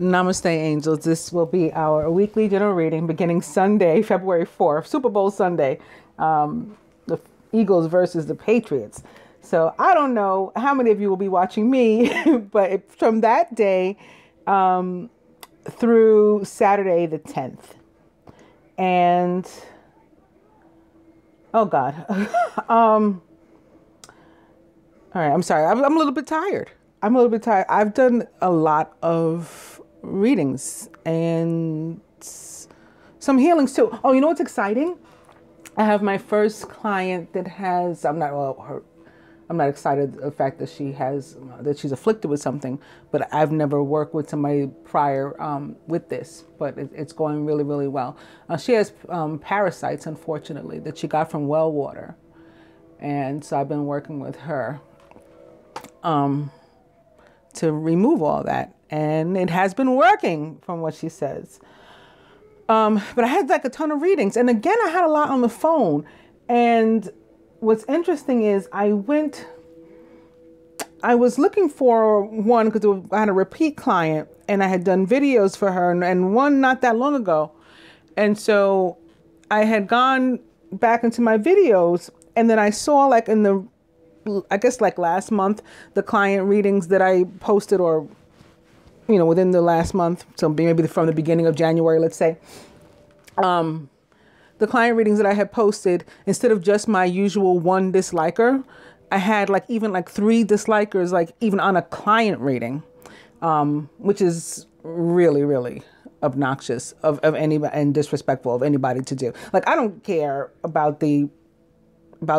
Namaste, angels. This will be our weekly general reading beginning Sunday, February 4th, Super Bowl Sunday, the Eagles versus the Patriots. So I don't know how many of you will be watching me, but from that day through Saturday the 10th. And, oh God. All right, I'm sorry. I'm a little bit tired. I've done a lot of readings and some healings too. Oh, you know what's exciting? I have my first client that has, I'm not excited the fact that she's afflicted with something, but I've never worked with somebody prior with this, but it's going really, really well. She has parasites, unfortunately, that she got from well water. And so I've been working with her to remove all that. And it has been working from what she says. But I had like a ton of readings. And again, I had a lot on the phone. And what's interesting is I was looking for one because I had a repeat client and I had done videos for her and one not that long ago. And so I had gone back into my videos and then I saw like I guess like last month, the client readings that I posted or within the last month, so maybe from the beginning of January, let's say, the client readings that I had posted, instead of just my usual one disliker, I had even 3 dislikers, like even on a client reading, which is really, really obnoxious of anybody and disrespectful of anybody to do. Like, I don't care about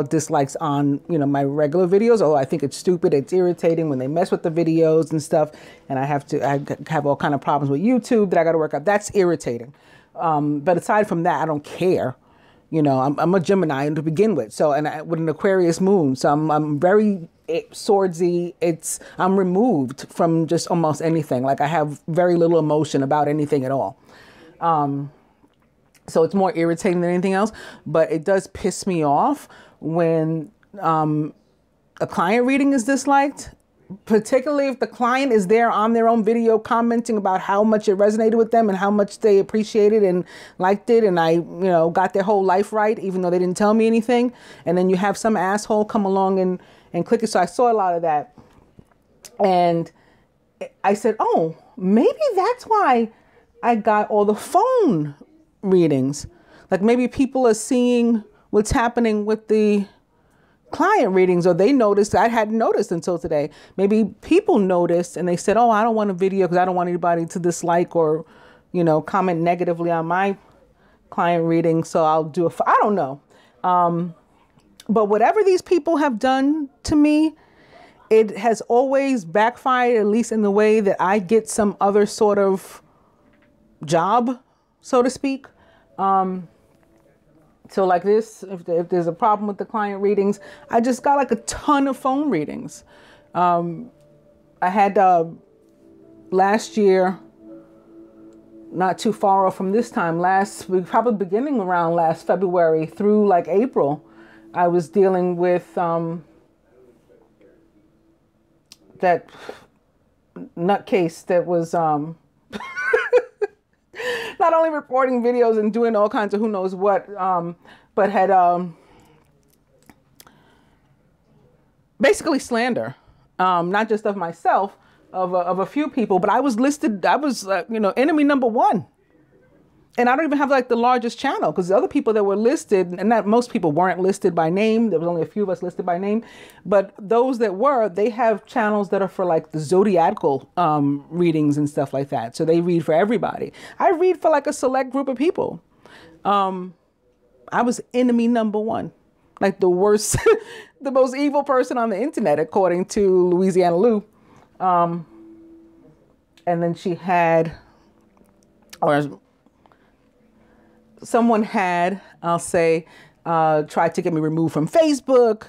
dislikes on, my regular videos. Although I think it's stupid. It's irritating when they mess with the videos and stuff. And I have all kind of problems with YouTube that I got to work out. That's irritating. But aside from that, I don't care. I'm a Gemini to begin with. So, with an Aquarius moon. So I'm very swordsy. I'm removed from just almost anything. Like, I have very little emotion about anything at all. So it's more irritating than anything else, but it does piss me off when a client reading is disliked, particularly if the client is there on their own video commenting about how much it resonated with them and how much they appreciated and liked it. And I, got their whole life right, even though they didn't tell me anything. And then you have some asshole come along and click it. So I saw a lot of that. And I said, oh, maybe that's why I got all the phone readings. Like, maybe people are seeing what's happening with the client readings, or they noticed. I hadn't noticed until today. Maybe people noticed and they said, oh, I don't want a video because I don't want anybody to dislike or, comment negatively on my client reading. So I'll do I don't know. But whatever these people have done to me, it has always backfired, at least in the way that I get some other sort of job, so to speak. So like this, if there's a problem with the client readings, I just got like a ton of phone readings. I had last year, not too far off from this time, probably beginning around last February through like April, I was dealing with that nutcase that was not only reporting videos and doing all kinds of who knows what, but had basically slander, not just of myself, of a few people, but I was listed. I was, enemy number 1. And I don't even have like the largest channel, because the other people that were listed, and not most people weren't listed by name. There was only a few of us listed by name, but those that were, they have channels that are for like the zodiacal readings and stuff like that. So they read for everybody. I read for like a select group of people. I was enemy number 1, like the worst, the most evil person on the internet, according to Louisiana Lou. And then she had, or someone had, I'll say, tried to get me removed from Facebook,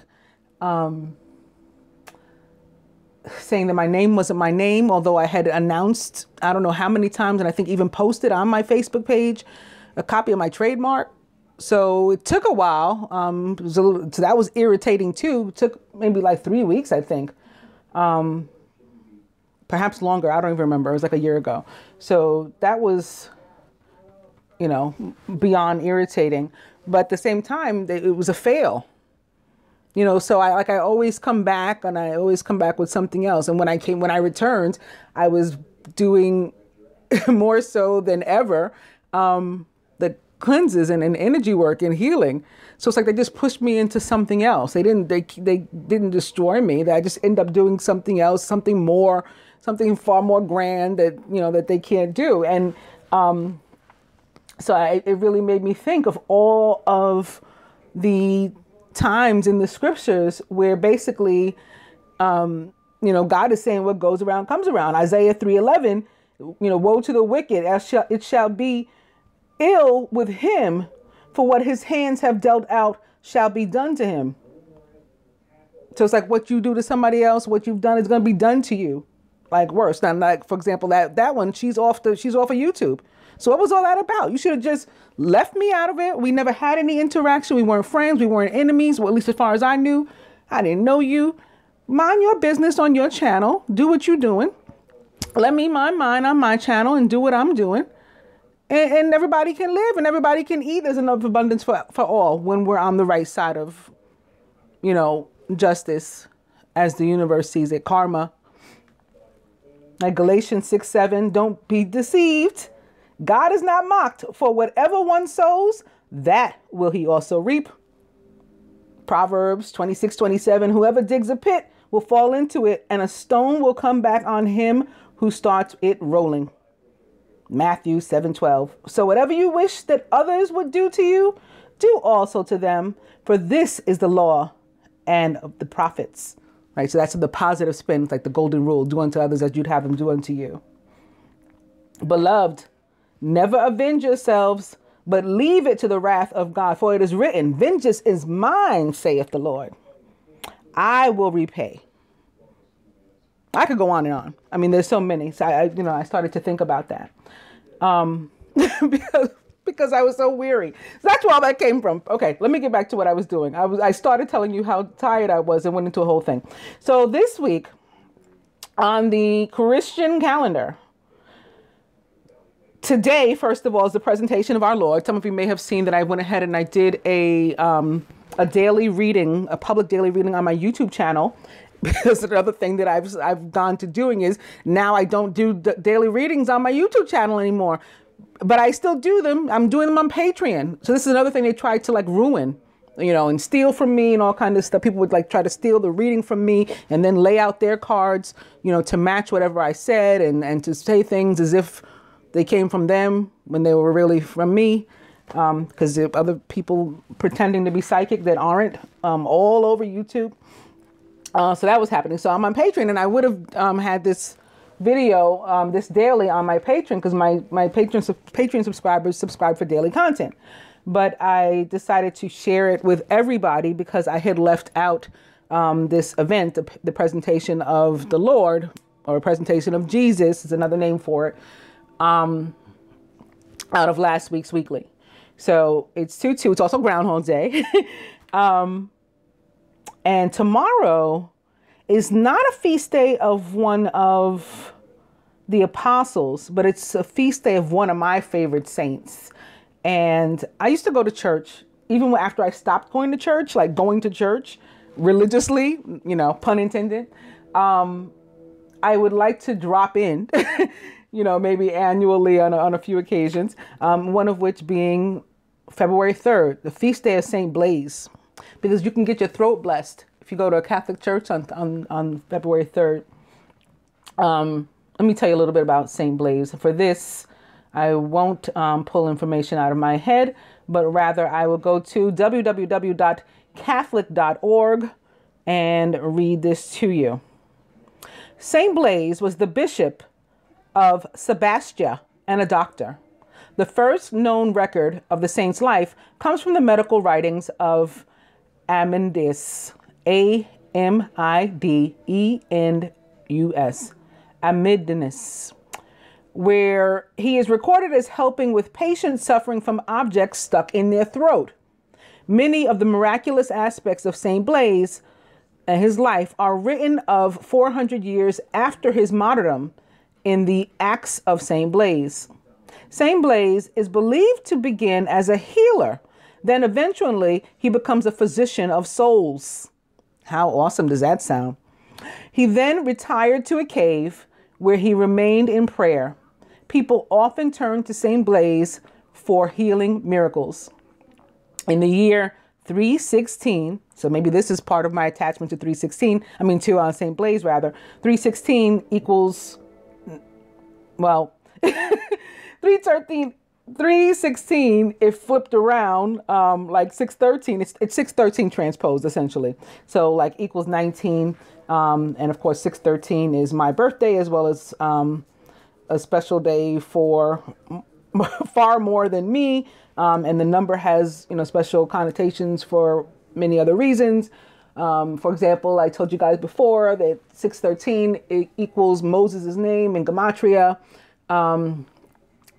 saying that my name wasn't my name, although I had announced, I don't know how many times, and I think even posted on my Facebook page a copy of my trademark. So it took a while. So that was irritating too. It took maybe like 3 weeks, I think. perhaps longer. I don't even remember. It was like a year ago. So that was, you know, beyond irritating. But at the same time, it was a fail. You know, so I always come back, and I always come back with something else. And when I returned, I was doing more so than ever the cleanses and energy work and healing. So it's like they just pushed me into something else. They didn't destroy me. I just end up doing something else, something far more grand that, you know, that they can't do. And so it really made me think of all of the times in the scriptures where basically, you know, God is saying what goes around comes around. Isaiah 3:11, you know, woe to the wicked, it shall be ill with him, for what his hands have dealt out shall be done to him. So it's like what you do to somebody else, what you've done is going to be done to you, like worse. Now, like, for example, that one, she's off of YouTube. So what was all that about? You should have just left me out of it. We never had any interaction. We weren't friends. We weren't enemies. Well, at least as far as I knew. I didn't know you. Mind your business on your channel. Do what you're doing. Let me mind mine on my channel and do what I'm doing. And everybody can live and everybody can eat. There's enough abundance for all when we're on the right side of, you know, justice as the universe sees it. Karma. Like Galatians 6:7, don't be deceived. God is not mocked, for whatever one sows, that will he also reap. Proverbs 26:27, whoever digs a pit will fall into it, and a stone will come back on him who starts it rolling. Matthew 7:12, so whatever you wish that others would do to you, do also to them, for this is the law and of the prophets. Right, so that's the positive spin, it's like the golden rule, do unto others as you'd have them do unto you. Beloved, never avenge yourselves, but leave it to the wrath of God. For it is written, vengeance is mine, saith the Lord. I will repay. I could go on and on. I mean, there's so many. So I started to think about that. Because I was so weary. So that's where all that came from. Okay, let me get back to what I was doing. I started telling you how tired I was and went into a whole thing. So this week on the Christian calendar, today, first of all, is the presentation of our Lord. Some of you may have seen that I went ahead and I did a daily reading, a public daily reading on my YouTube channel. Because another thing that I've gone to doing is now I don't do daily readings on my YouTube channel anymore, but I still do them. I'm doing them on Patreon. So this is another thing they tried to like ruin, you know, and steal from me and all kinds of stuff. People would like try to steal the reading from me and then lay out their cards, you know, to match whatever I said and to say things as if they came from them when they were really from me. Because there are other people pretending to be psychic that aren't, all over YouTube. So that was happening. So I'm on Patreon, and I would have had this video, this daily on my Patreon, because my Patreon subscribers subscribe for daily content. But I decided to share it with everybody because I had left out this event, the presentation of the Lord, or presentation of Jesus is another name for it, out of last week's weekly. So it's 2/2. It's also Groundhog Day. And tomorrow is not a feast day of one of the apostles, but it's a feast day of one of my favorite saints. And I used to go to church, even after I stopped going to church, like going to church religiously, you know, pun intended. I would like to drop in, you know, maybe annually on a few occasions, one of which being February 3rd, the feast day of St. Blaise. Because you can get your throat blessed if you go to a Catholic church on February 3rd. Let me tell you a little bit about St. Blaise. For this, I won't pull information out of my head, but rather I will go to www.catholic.org and read this to you. St. Blaise was the bishop of Sebastia and a doctor. The first known record of the saint's life comes from the medical writings of Amidus, Amidus, Amidus, where he is recorded as helping with patients suffering from objects stuck in their throat. Many of the miraculous aspects of St. Blaise and his life are written of 400 years after his martyrdom in the Acts of Saint Blaise. Saint Blaise is believed to begin as a healer. Then eventually he becomes a physician of souls. How awesome does that sound? He then retired to a cave where he remained in prayer. People often turn to Saint Blaise for healing miracles. In the year 316, so maybe this is part of my attachment to 316, to Saint Blaise rather, 316 equals, well, 316, if flipped around, like 613, it's 613 transposed essentially. So like equals 19. And of course, 613 is my birthday, as well as a special day for far more than me. And the number has, special connotations for many other reasons. For example, I told you guys before that 613 equals Moses' name in Gematria.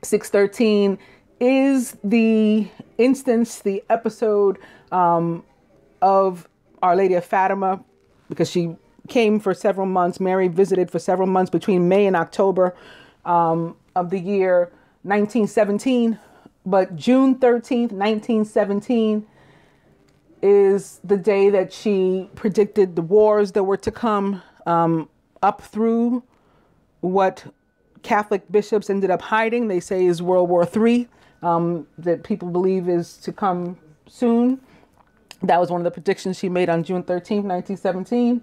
613 is the instance, the episode of Our Lady of Fatima, because she came for several months. Mary visited for several months between May and October of the year 1917. But June 13th, 1917 is the day that she predicted the wars that were to come up through what Catholic bishops ended up hiding. They say is World War III, that people believe is to come soon. That was one of the predictions she made on June 13th, 1917,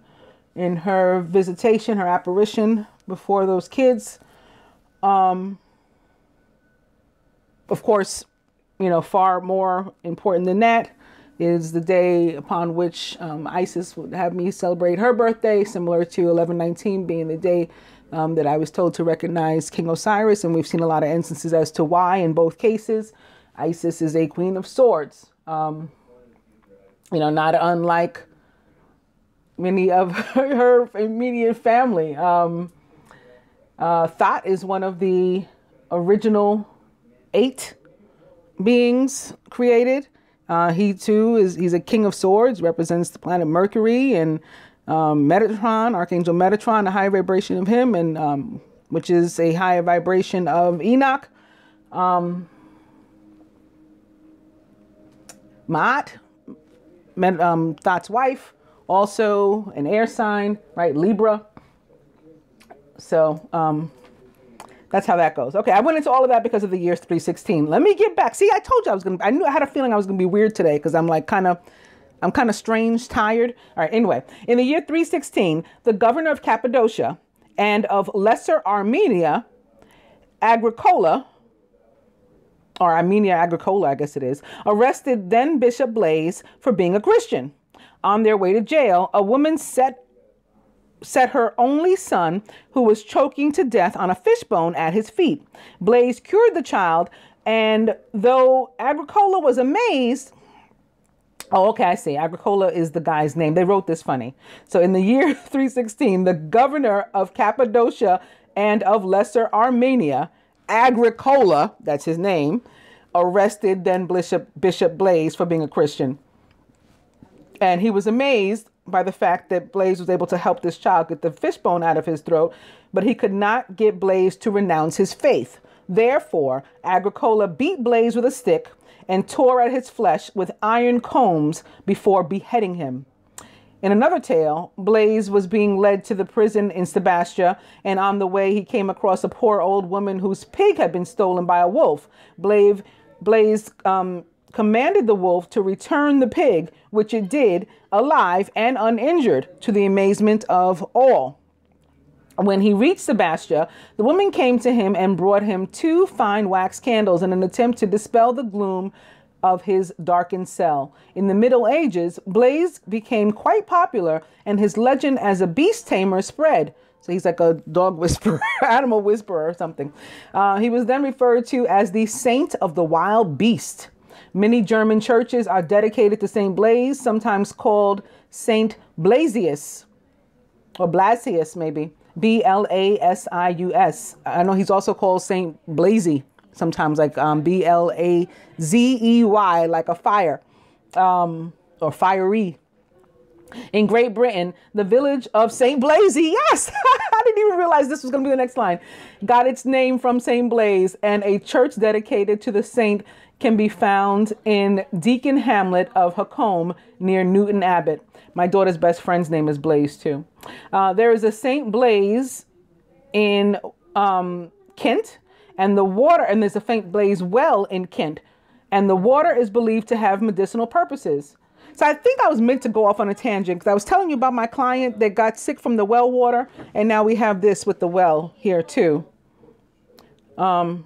in her visitation, her apparition before those kids. Of course, far more important than that is the day upon which Isis would have me celebrate her birthday, similar to 11/19 being the day that I was told to recognize King Osiris. And we've seen a lot of instances as to why in both cases. Isis is a Queen of Swords, not unlike many of her immediate family. Thoth is one of the original 8 beings created. He too he's a King of Swords, represents the planet Mercury, and Metatron, Archangel Metatron, a high vibration of him, and which is a higher vibration of Enoch. Ma'at, Thoth's wife, also an air sign, right? Libra. So that's how that goes. Okay, I went into all of that because of the year 316. Let me get back. See, I told you I had a feeling I was gonna be weird today because I'm kind of strange, tired. All right, anyway, in the year 316, the governor of Cappadocia and of Lesser Armenia, Agricola, or Armenia Agricola, I guess it is, arrested then Bishop Blaise for being a Christian. On their way to jail, a woman set her only son, who was choking to death, on a fishbone at his feet. Blaise cured the child, and though Agricola was amazed. Oh, okay, I see. Agricola is the guy's name. They wrote this funny. So in the year 316, the governor of Cappadocia and of Lesser Armenia, Agricola, that's his name, arrested then Bishop Blaise for being a Christian. And he was amazed by the fact that Blaise was able to help this child get the fishbone out of his throat, but he could not get Blaise to renounce his faith. Therefore, Agricola beat Blaise with a stick and tore at his flesh with iron combs before beheading him. In another tale, Blaise was being led to the prison in Sebastia, and on the way he came across a poor old woman whose pig had been stolen by a wolf. Blaise commanded the wolf to return the pig, which it did, alive and uninjured, to the amazement of all. When he reached Sebastia, the woman came to him and brought him 2 fine wax candles in an attempt to dispel the gloom of his darkened cell. In the Middle Ages, Blaise became quite popular, and his legend as a beast tamer spread. So he's like a dog whisperer, animal whisperer or something. He was then referred to as the Saint of the Wild Beast. Many German churches are dedicated to Saint Blaise, sometimes called Saint Blasius, or Blasius maybe, Blasius. I know he's also called Saint Blazy, sometimes like Blazey, like a fire, or fiery. In Great Britain, the village of St. Blaise, yes, I didn't even realize this was going to be the next line, got its name from St. Blaise, and a church dedicated to the saint can be found in Deacon Hamlet of Hacombe near Newton Abbot. My daughter's best friend's name is Blaise too. There is a St. Blaise in Kent, and there's a St. Blaise well in Kent, and the water is believed to have medicinal purposes. So I think I was meant to go off on a tangent because I was telling you about my client that got sick from the well water, and now we have this with the well here too. And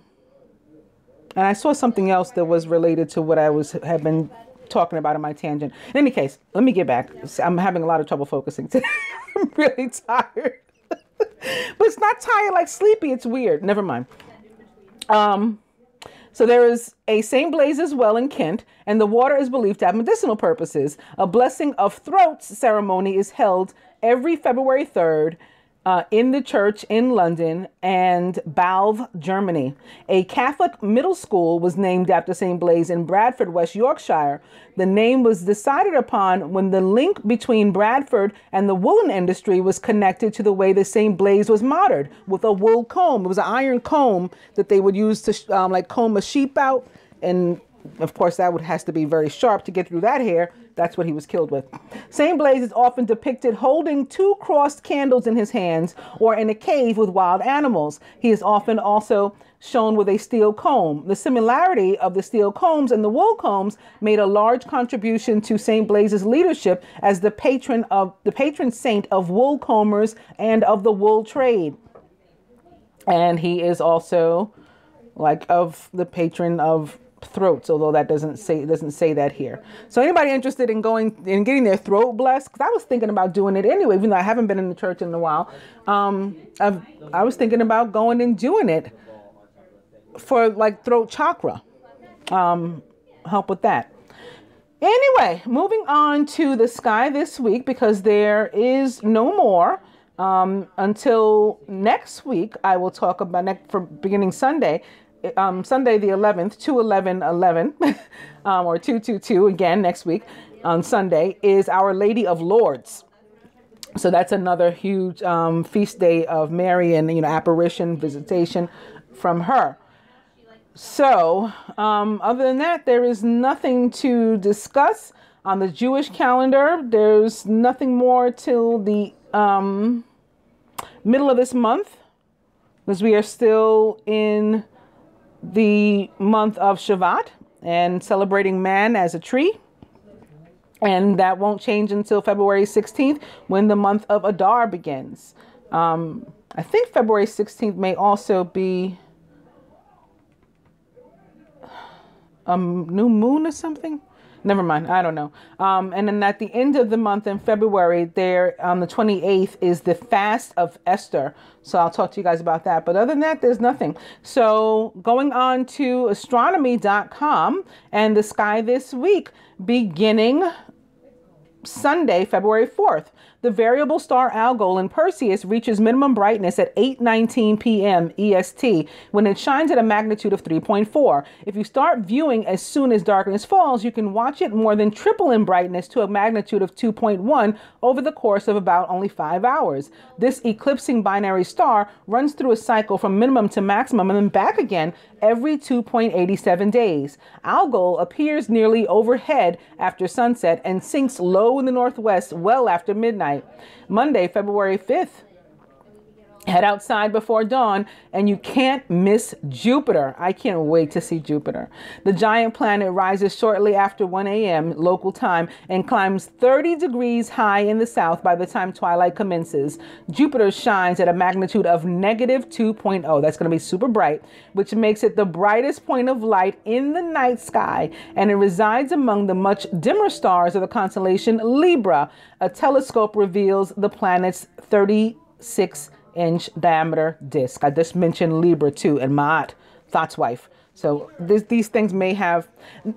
I saw something else that was related to what I have been talking about in my tangent. In any case, let me get back. I'm having a lot of trouble focusing today. I'm really tired. But it's not tired like sleepy. It's weird. Never mind. So there is a St. Blaise's well in Kent, and the water is believed to have medicinal purposes. A blessing of throats ceremony is held every February 3rd in the church in London and Balve, Germany. A Catholic middle school was named after St. Blaise in Bradford, West Yorkshire. The name was decided upon when the link between Bradford and the woolen industry was connected to the way the St. Blaise was modelled with a wool comb. It was an iron comb that they would use to like comb a sheep out. And of course, that has to be very sharp to get through that hair. That's what he was killed with. St. Blaise is often depicted holding 2 crossed candles in his hands or in a cave with wild animals. He is often also shown with a steel comb. The similarity of the steel combs and the wool combs made a large contribution to St. Blaise's leadership as the patron saint of wool combers and of the wool trade. And he is also like of the patron of throats, although that doesn't say that here. So anybody interested in getting their throat blessed, because I was thinking about doing it anyway, even though I haven't been in the church in a while. I was thinking about going and doing it for like throat chakra, help with that. Anyway, moving on to the sky this week, because there is no more until next week. I will talk about for beginning Sunday. Sunday the 11th, 2/11/11, or 2/2/2 again next week on Sunday is Our Lady of Lourdes. So that's another huge feast day of Mary and apparition, visitation from her. So other than that, there is nothing to discuss on the Jewish calendar. There's nothing more till the middle of this month, because we are still in the month of Shavat and celebrating man as a tree. And that won't change until February 16th when the month of Adar begins. I think February 16th may also be a new moon or something. Never mind. I don't know. And then at the end of the month in February, there on the 28th is the fast of Esther. So I'll talk to you guys about that. But other than that, there's nothing. So going on to astronomy.com and the sky this week, beginning Sunday, February 4th. The variable star Algol in Perseus reaches minimum brightness at 8:19 p.m. EST when it shines at a magnitude of 3.4. If you start viewing as soon as darkness falls, you can watch it more than triple in brightness to a magnitude of 2.1 over the course of about only 5 hours. This eclipsing binary star runs through a cycle from minimum to maximum and then back again every 2.87 days. Algol appears nearly overhead after sunset and sinks low in the northwest well after midnight. Monday, February 5th. Head outside before dawn and you can't miss Jupiter. I can't wait to see Jupiter. The giant planet rises shortly after 1 a.m. local time and climbs 30 degrees high in the south by the time twilight commences. Jupiter shines at a magnitude of negative 2.0. That's going to be super bright, which makes it the brightest point of light in the night sky, and it resides among the much dimmer stars of the constellation Libra. A telescope reveals the planet's 36-inch diameter disk. I just mentioned Libra too, and Ma'at, Thought's wife. So these things may have,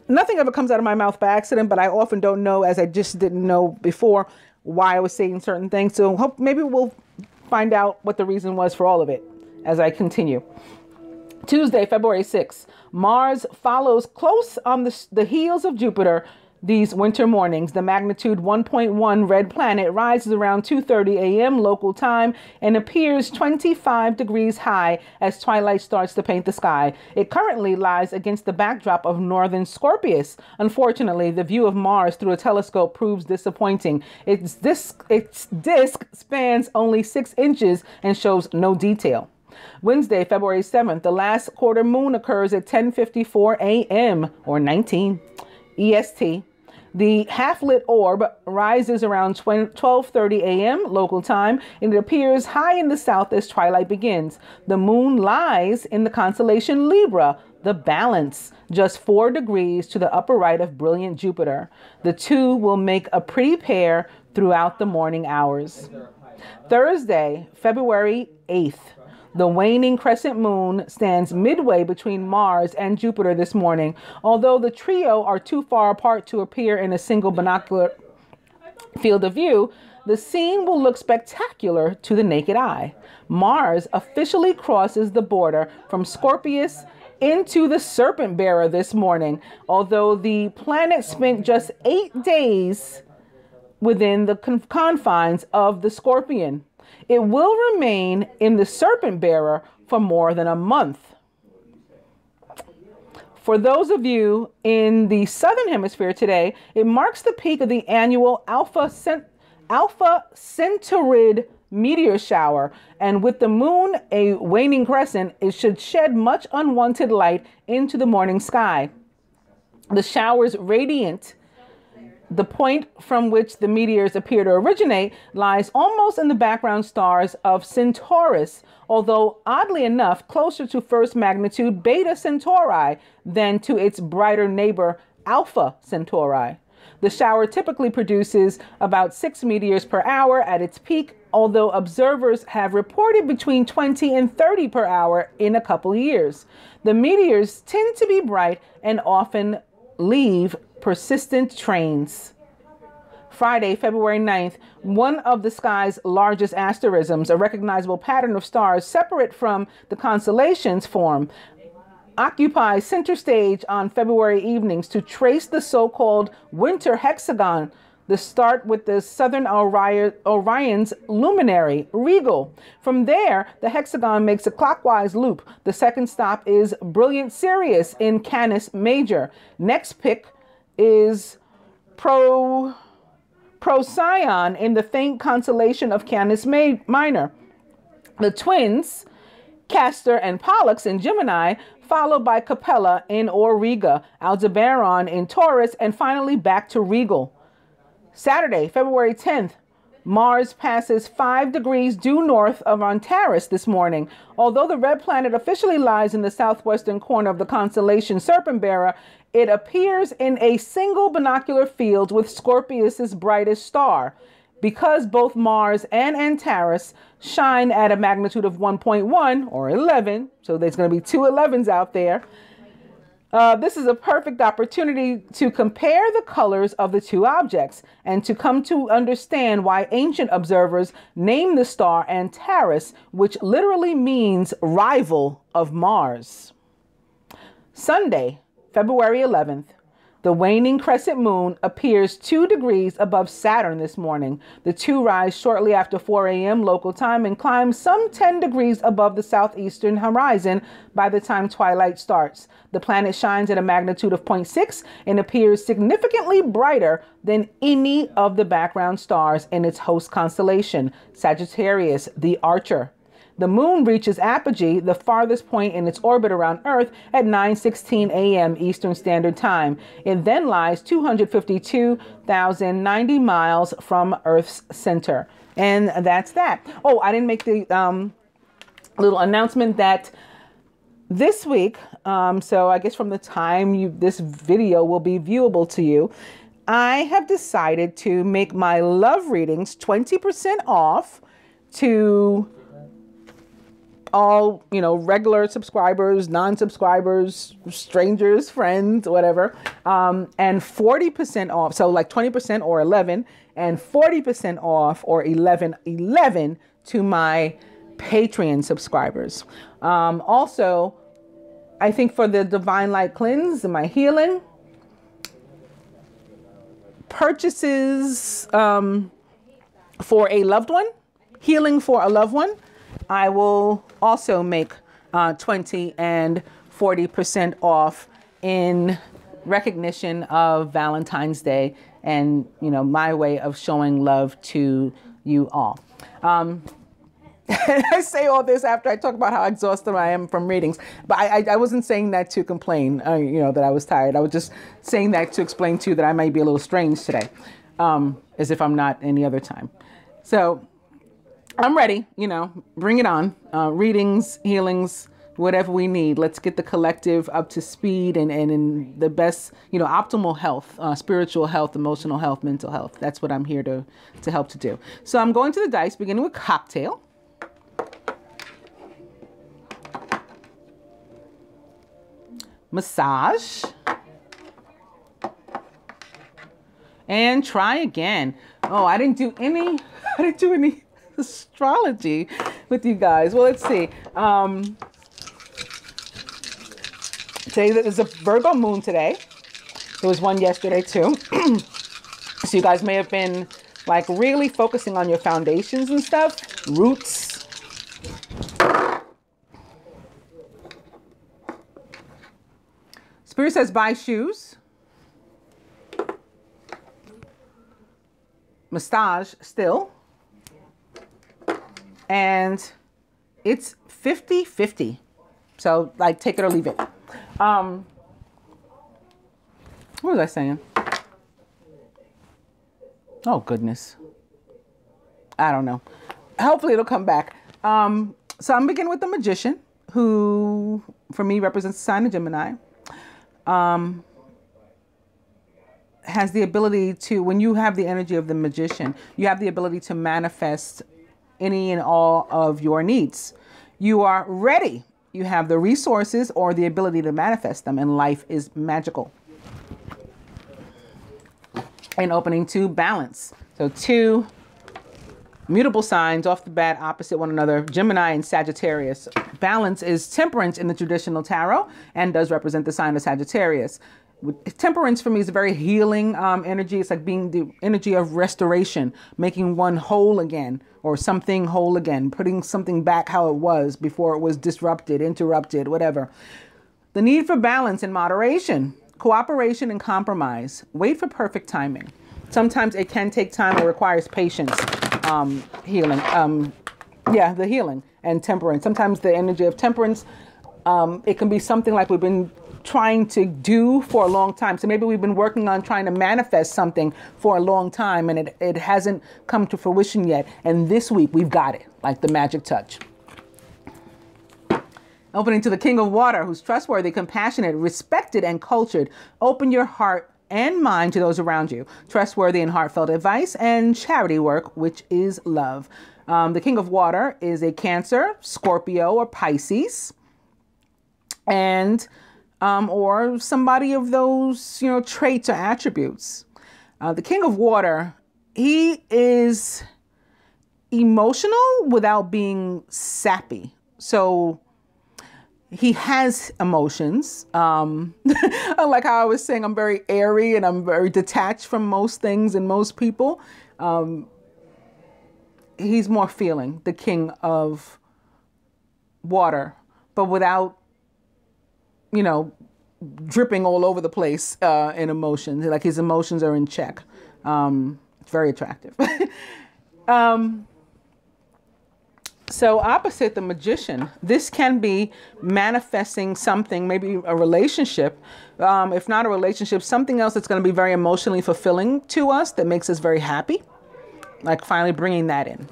nothing ever comes out of my mouth by accident, but I often don't know, as I just didn't know before, why I was saying certain things. So maybe we'll find out what the reason was for all of it as I continue. Tuesday, February 6th. Mars follows close on the heels of Jupiter these winter mornings. The magnitude 1.1 red planet rises around 2:30 a.m. local time and appears 25 degrees high as twilight starts to paint the sky. It currently lies against the backdrop of northern Scorpius. Unfortunately, the view of Mars through a telescope proves disappointing. Its disk spans only 6 inches and shows no detail. Wednesday, February 7th, the last quarter moon occurs at 10:54 a.m. or 19 EST. The half-lit orb rises around 12:30 a.m. local time, and it appears high in the south as twilight begins. The moon lies in the constellation Libra, the balance, just 4 degrees to the upper right of brilliant Jupiter. The two will make a pretty pair throughout the morning hours. Thursday, February 8th. The waning crescent moon stands midway between Mars and Jupiter this morning. Although the trio are too far apart to appear in a single binocular field of view, the scene will look spectacular to the naked eye. Mars officially crosses the border from Scorpius into the Serpent Bearer this morning, although the planet spent just 8 days within the confines of the Scorpion. It will remain in the Serpent Bearer for more than a month. For those of you in the Southern Hemisphere today, it marks the peak of the annual Alpha Centauride meteor shower, and with the moon a waning crescent, it should shed much unwanted light into the morning sky. The shower's radiant, the point from which the meteors appear to originate, lies almost in the background stars of Centaurus, although oddly enough closer to first magnitude Beta Centauri than to its brighter neighbor Alpha Centauri. The shower typically produces about 6 meteors per hour at its peak, although observers have reported between 20 and 30 per hour in a couple years. The meteors tend to be bright and often leave persistent trains. Friday, February 9th, one of the sky's largest asterisms, a recognizable pattern of stars separate from the constellations form, occupies center stage on February evenings to trace the so-called winter hexagon. The start with the southern Orion's luminary, Regal. From there, the hexagon makes a clockwise loop. The second stop is brilliant Sirius in Canis Major. Next pick is Procyon in the faint constellation of Canis Minor. The twins, Castor and Pollux in Gemini, followed by Capella in Auriga, Aldebaran in Taurus, and finally back to Regal. Saturday, February 10th, Mars passes 5 degrees due north of Antares this morning. Although the red planet officially lies in the southwestern corner of the constellation Serpent Bearer, it appears in a single binocular field with Scorpius's brightest star. Because both Mars and Antares shine at a magnitude of 1.1 or 11, so there's going to be 2 11s out there, this is a perfect opportunity to compare the colors of the two objects and to come to understand why ancient observers named the star Antares, which literally means rival of Mars. Sunday, February 11th. The waning crescent moon appears 2 degrees above Saturn this morning. The two rise shortly after 4 a.m. local time and climb some 10 degrees above the southeastern horizon by the time twilight starts. The planet shines at a magnitude of 0.6 and appears significantly brighter than any of the background stars in its host constellation, Sagittarius, the Archer. The moon reaches apogee, the farthest point in its orbit around Earth, at 9:16 a.m. Eastern Standard Time. It then lies 252,090 miles from Earth's center. And that's that. Oh, I didn't make the little announcement that this week, so I guess from the time this video will be viewable to you, I have decided to make my love readings 20% off to all, regular subscribers, non-subscribers, strangers, friends, whatever, and 40% off. So like 20% or 11 and 40% off or 11 to my Patreon subscribers. Also, I think for the Divine Light Cleanse and my healing, purchases for a loved one, healing for a loved one, I will also make 20 and 40% off in recognition of Valentine's Day and, you know, my way of showing love to you all. I say all this after I talk about how exhausted I am from readings, but I wasn't saying that to complain, you know, that I was tired. I was just saying that to explain to you that I might be a little strange today, as if I'm not any other time. So I'm ready, you know, bring it on. Readings, healings, whatever we need. Let's get the collective up to speed and in the best, you know, optimal health, spiritual health, emotional health, mental health. That's what I'm here to help to do. So I'm going to the dice, beginning with cocktail. Massage. And try again. Oh, I didn't do any astrology with you guys. Well, let's see. Today is a Virgo moon today. There was one yesterday too. So you guys may have been like really focusing on your foundations and stuff, roots. Spirit says buy shoes. Massage still. And it's 50-50. So like take it or leave it. What was I saying? Oh goodness. I don't know. Hopefully it'll come back. So I'm beginning with the magician, who for me represents the sign of Gemini. Has the ability to, when you have the energy of the magician, you have the ability to manifest any and all of your needs. You are ready. You have the resources or the ability to manifest them, and life is magical. And opening to balance. So two mutable signs off the bat, opposite one another, Gemini and Sagittarius. Balance is temperance in the traditional tarot and does represent the sign of Sagittarius. Temperance for me is a very healing energy. It's like being the energy of restoration, making one whole again, or something whole again, putting something back how it was before it was disrupted, interrupted, whatever. The need for balance and moderation, cooperation and compromise. Wait for perfect timing. Sometimes it can take time or requires patience. Healing. The healing and temperance. Sometimes the energy of temperance, it can be something like we've been trying to do for a long time. So maybe we've been working on trying to manifest something for a long time and it hasn't come to fruition yet. And this week we've got it, like the magic touch. Opening to the King of Water, who's trustworthy, compassionate, respected, and cultured. Open your heart and mind to those around you. Trustworthy and heartfelt advice and charity work, which is love. The King of Water is a Cancer, Scorpio, or Pisces. And or somebody of those, you know, traits or attributes. The King of Water, he is emotional without being sappy. So he has emotions. Like how I was saying, I'm very airy and I'm very detached from most things and most people. He's more feeling, the King of Water, but without, you know, dripping all over the place in emotions. Like his emotions are in check. It's very attractive. So opposite the magician, this can be manifesting something, maybe a relationship. If not a relationship, something else that's going to be very emotionally fulfilling to us that makes us very happy. Like finally bringing that in.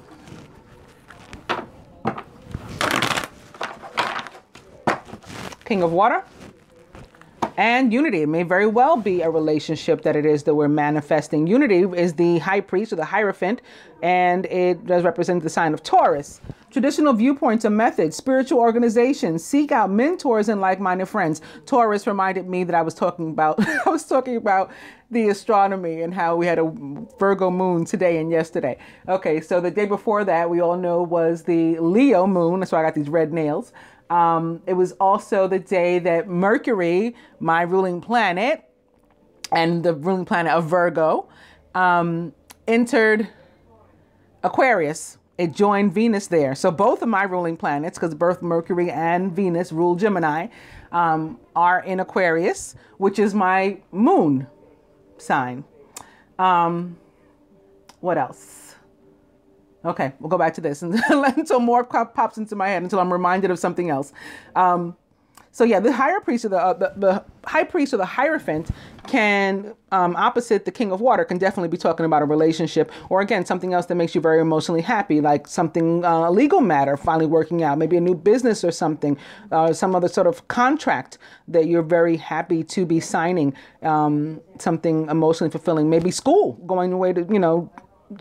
King of Water. And unity. It may very well be a relationship that it is that we're manifesting. Unity is the high priest or the Hierophant, and it does represent the sign of Taurus. Traditional viewpoints and methods, spiritual organizations, seek out mentors and like-minded friends. Taurus reminded me that I was talking about the astronomy and how we had a Virgo moon today and yesterday. Okay, so the day before that, we all know, was the Leo moon. That's why I got these red nails. It was also the day that Mercury, my ruling planet, and the ruling planet of Virgo, entered Aquarius. It joined Venus there. So both of my ruling planets, because both Mercury and Venus rule Gemini, are in Aquarius, which is my moon sign. What else? Okay, we'll go back to this until more pops into my head, until I'm reminded of something else. So yeah, the higher priest or the high priest or the Hierophant can, opposite the king of water, can definitely be talking about a relationship, or again, something else that makes you very emotionally happy, like something, a legal matter finally working out, maybe a new business or something, some other sort of contract that you're very happy to be signing, something emotionally fulfilling, maybe school, going away to,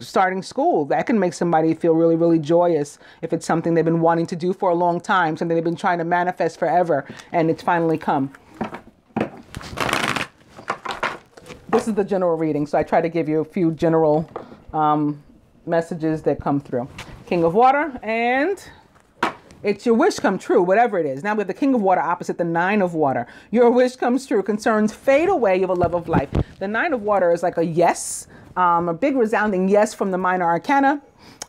starting school. That can make somebody feel really, really joyous if it's something they've been wanting to do for a long time, something they've been trying to manifest forever, and it's finally come. This is the general reading, so I try to give you a few general messages that come through. King of Water, and it's your wish come true, whatever it is. Now we have the King of Water opposite the Nine of Water. Your wish comes true. Concerns fade away. You have a love of life. The Nine of Water is like a yes. A big resounding yes from the minor arcana,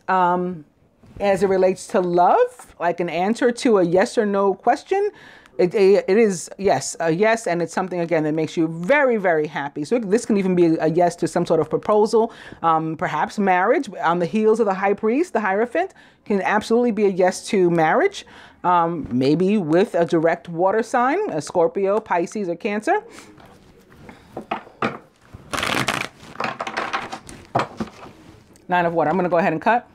as it relates to love, like an answer to a yes or no question. It is, yes, a yes, and it's something, again, that makes you very, very happy. So this can even be a yes to some sort of proposal, perhaps marriage. On the heels of the high priest, the Hierophant, can absolutely be a yes to marriage, maybe with a direct water sign, a Scorpio, Pisces, or Cancer. Nine of Water. I'm going to go ahead and cut.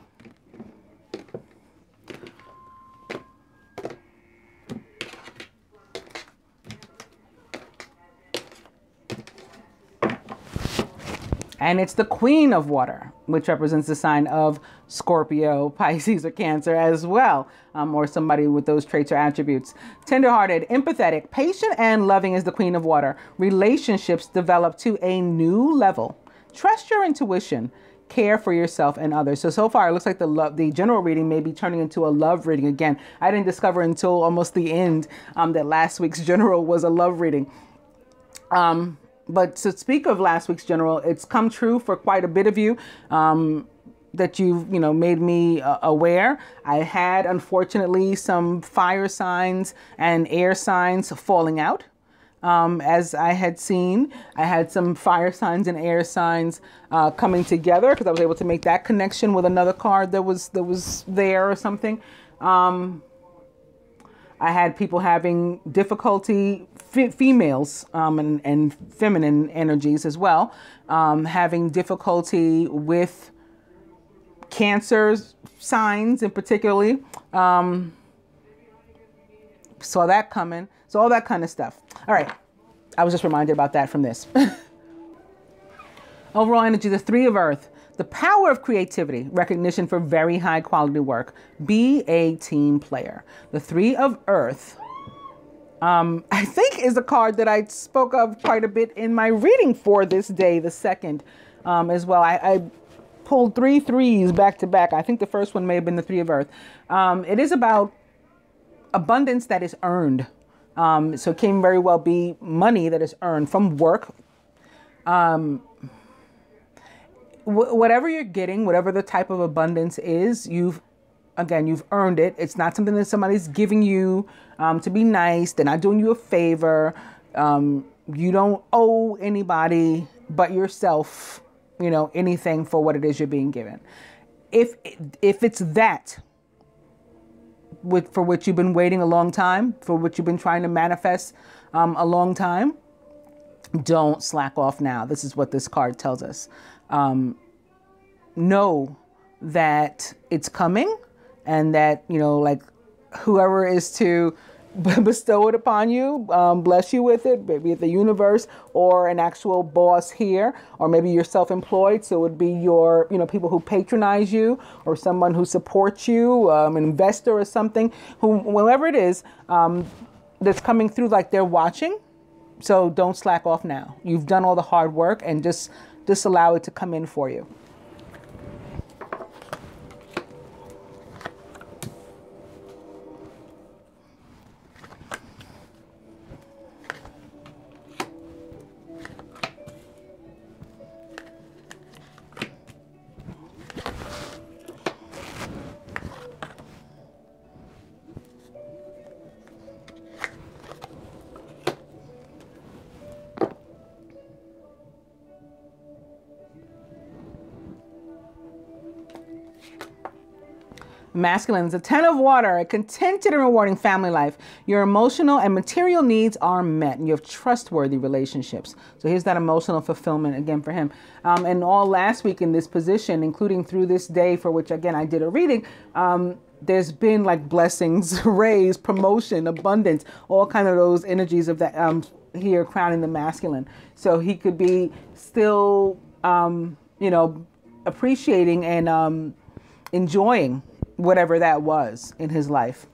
And it's the Queen of Water, which represents the sign of Scorpio, Pisces, or Cancer as well, or somebody with those traits or attributes. Tenderhearted, empathetic, patient, and loving is the Queen of Water. Relationships develop to a new level. Trust your intuition. Care for yourself and others. So far, it looks like the general reading may be turning into a love reading again. I didn't discover until almost the end that last week's general was a love reading. But to speak of last week's general, it's come true for quite a bit of you, that you've, made me aware. I had, unfortunately, some fire signs and air signs falling out. As I had seen, I had some fire signs and air signs coming together, because I was able to make that connection with another card that was there or something. I had people having difficulty, females and feminine energies as well, having difficulty with Cancer signs in particularly. Saw that coming. So all that kind of stuff. All right. I was just reminded about that from this. Overall energy, the Three of Earth. The power of creativity, recognition for very high quality work. Be a team player. The Three of Earth, I think, is a card that I spoke of quite a bit in my reading for this day, the second, as well. I pulled 3 threes back to back. I think the first one may have been the Three of Earth. It is about abundance that is earned. So it can very well be money that is earned from work. Whatever you're getting, whatever the type of abundance is, you've earned it. It's not something that somebody's giving you to be nice. They're not doing you a favor. You don't owe anybody but yourself, anything for what it is you're being given. If it's that, for which you've been waiting a long time, for which you've been trying to manifest a long time, don't slack off now. This is what this card tells us. Know that it's coming, and that, like, whoever is to bestow it upon you, bless you with it, maybe the universe or an actual boss here, or maybe you're self-employed, so it would be your, people who patronize you, or someone who supports you, an investor or something, whoever it is, that's coming through, like they're watching. So don't slack off now. You've done all the hard work, and just allow it to come in for you. Masculine is a 10 of water, a contented and rewarding family life. Your emotional and material needs are met, and you have trustworthy relationships. So here's that emotional fulfillment again for him. And all last week in this position, including through this day for which, again, I did a reading, there's been like blessings, raise, promotion, abundance, all kind of those energies of that here crowning the masculine. So he could be still, you know, appreciating and enjoying whatever that was in his life.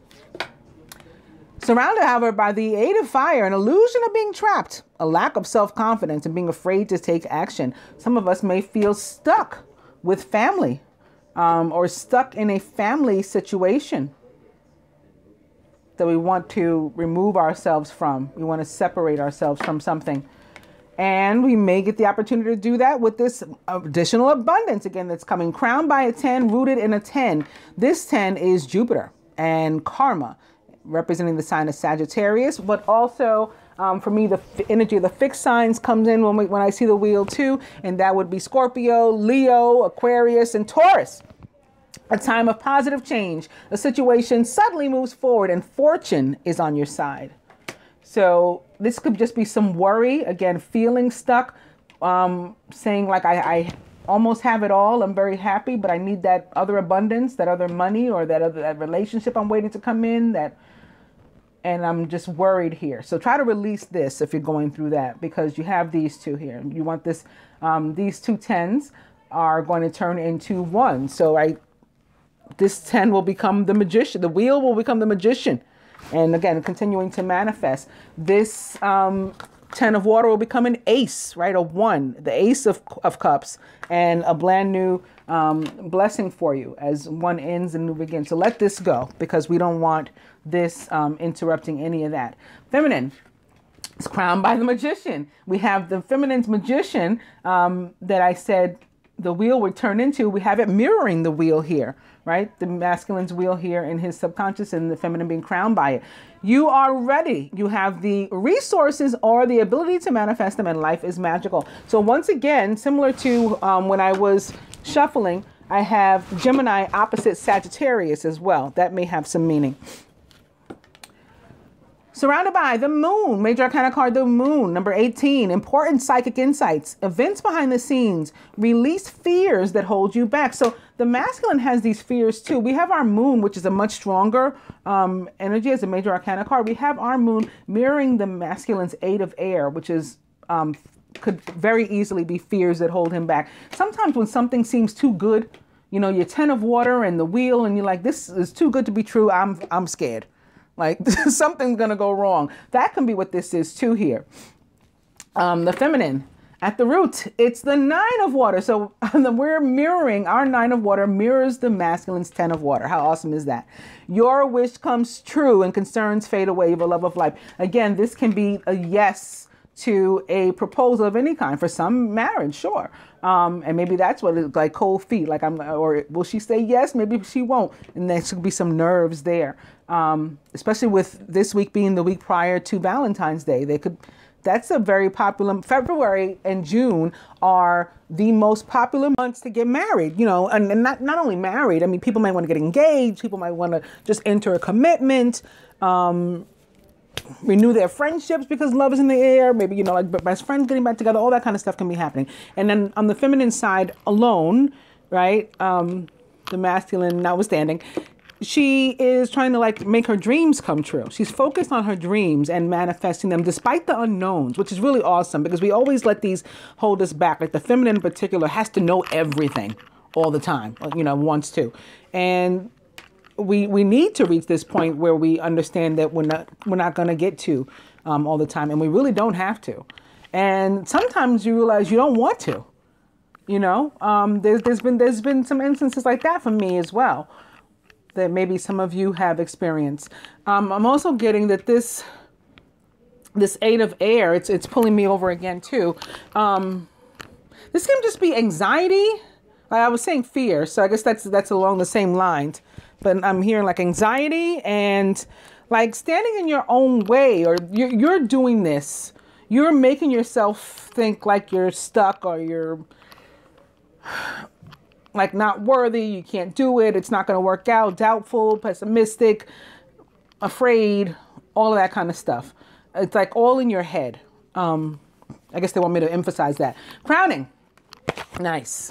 Surrounded, however, by the 8 of fire, an illusion of being trapped, a lack of self-confidence, and being afraid to take action. Some of us may feel stuck with family or stuck in a family situation that we want to remove ourselves from. We want to separate ourselves from something. And we may get the opportunity to do that with this additional abundance, again, that's coming. Crowned by a 10, rooted in a 10. This 10 is Jupiter and karma, representing the sign of Sagittarius. But also, for me, the energy of the fixed signs comes in when I see the wheel too. And that would be Scorpio, Leo, Aquarius, and Taurus. A time of positive change. A situation suddenly moves forward and fortune is on your side. So this could just be some worry, again, feeling stuck, saying like, I almost have it all. I'm very happy, but I need that other abundance, that other money, or that relationship I'm waiting to come in, and I'm just worried here. So try to release this if you're going through that, because you have these two here. You want this, these two 10s are going to turn into 1. So this 10 will become the magician. The wheel will become the magician. And again, continuing to manifest. This 10 of water will become an ace, right? A 1, the ace of cups, and a brand new blessing for you as one ends and new begins. So let this go, because we don't want this interrupting any of that. Feminine is crowned by the magician. We have the feminine's magician that I said the wheel would turn into. We have it mirroring the wheel here, right? The masculine's wheel here in his subconscious, and the feminine being crowned by it. You are ready. You have the resources or the ability to manifest them, and life is magical. So once again, similar to when I was shuffling, I have Gemini opposite Sagittarius as well. That may have some meaning. Surrounded by the moon, major arcana card, the moon, number 18, important psychic insights, events behind the scenes, release fears that hold you back. So the masculine has these fears too. We have our moon, which is a much stronger energy as a major arcana card. We have our moon mirroring the masculine's 8 of air, which is could very easily be fears that hold him back. Sometimes when something seems too good, you know, your 10 of water and the wheel, and you're like, this is too good to be true. I'm scared. Like something's going to go wrong. That can be what this is too here. The feminine at the root, it's the 9 of water. So we're mirroring, our 9 of water mirrors the masculine's 10 of water. How awesome is that? Your wish comes true and concerns fade away. You have a love of life. Again, this can be a yes to a proposal of any kind. For some, marriage, sure. And maybe that's what it's like, cold feet. Like or will she say yes? Maybe she won't. And there should be some nerves there. Especially with this week being the week prior to Valentine's Day. That's a very popular, February and June are the most popular months to get married, you know, and not only married. I mean, people might want to get engaged. People might want to just enter a commitment, renew their friendships because love is in the air. Maybe, you know, like best friends getting back together, all that kind of stuff can be happening. And then on the feminine side alone, right, the masculine notwithstanding, she is trying to like make her dreams come true. She's focused on her dreams and manifesting them despite the unknowns, which is really awesome because we always let these hold us back. Like the feminine in particular has to know everything all the time, you know, wants to. And we need to reach this point where we understand that we're not going to get to all the time, and we really don't have to. And sometimes you realize you don't want to. You know, there's been some instances like that for me as well, that maybe some of you have experienced. I'm also getting that this 8 of air, it's pulling me over again too. This can just be anxiety. I was saying fear, so I guess that's along the same lines. But I'm hearing like anxiety and like standing in your own way, or you're doing this. You're making yourself think like you're stuck, or like not worthy, you can't do it, it's not going to work out, doubtful, pessimistic, afraid, all of that kind of stuff. It's like all in your head. I guess they want me to emphasize that. Crowning. Nice.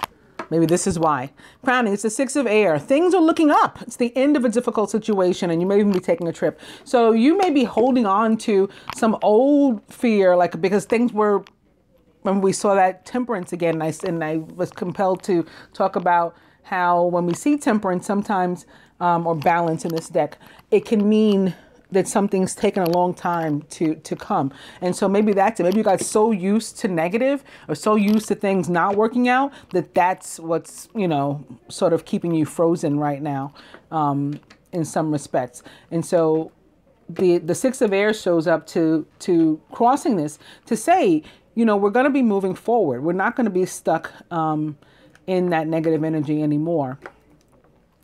Maybe this is why. Crowning, it's the 6 of air. Things are looking up. It's the end of a difficult situation, and you may even be taking a trip. So you may be holding on to some old fear, like because things were, when we saw that temperance again, and I was compelled to talk about how when we see temperance sometimes, or balance in this deck, it can mean that something's taken a long time to come. And so maybe that's it. Maybe you got so used to negative or so used to things not working out that that's what's, you know, sort of keeping you frozen right now, in some respects. And so the 6 of air shows up to crossing this to say, you know, we're going to be moving forward. We're not going to be stuck in that negative energy anymore.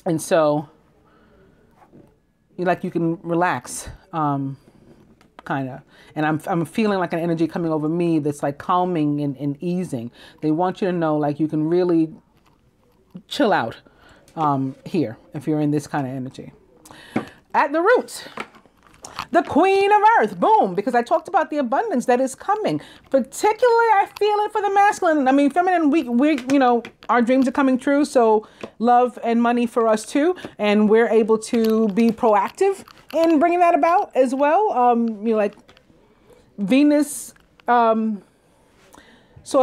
And so you can relax, kind of. And I'm feeling like an energy coming over me that's like calming and easing. They want you to know like you can really chill out here if you're in this kind of energy. At the root, the Queen of Earth, boom, because I talked about the abundance that is coming. Particularly, I feel it for the masculine. I mean, feminine, we you know, our dreams are coming true. So love and money for us too. And we're able to be proactive in bringing that about as well. You know, like Venus sort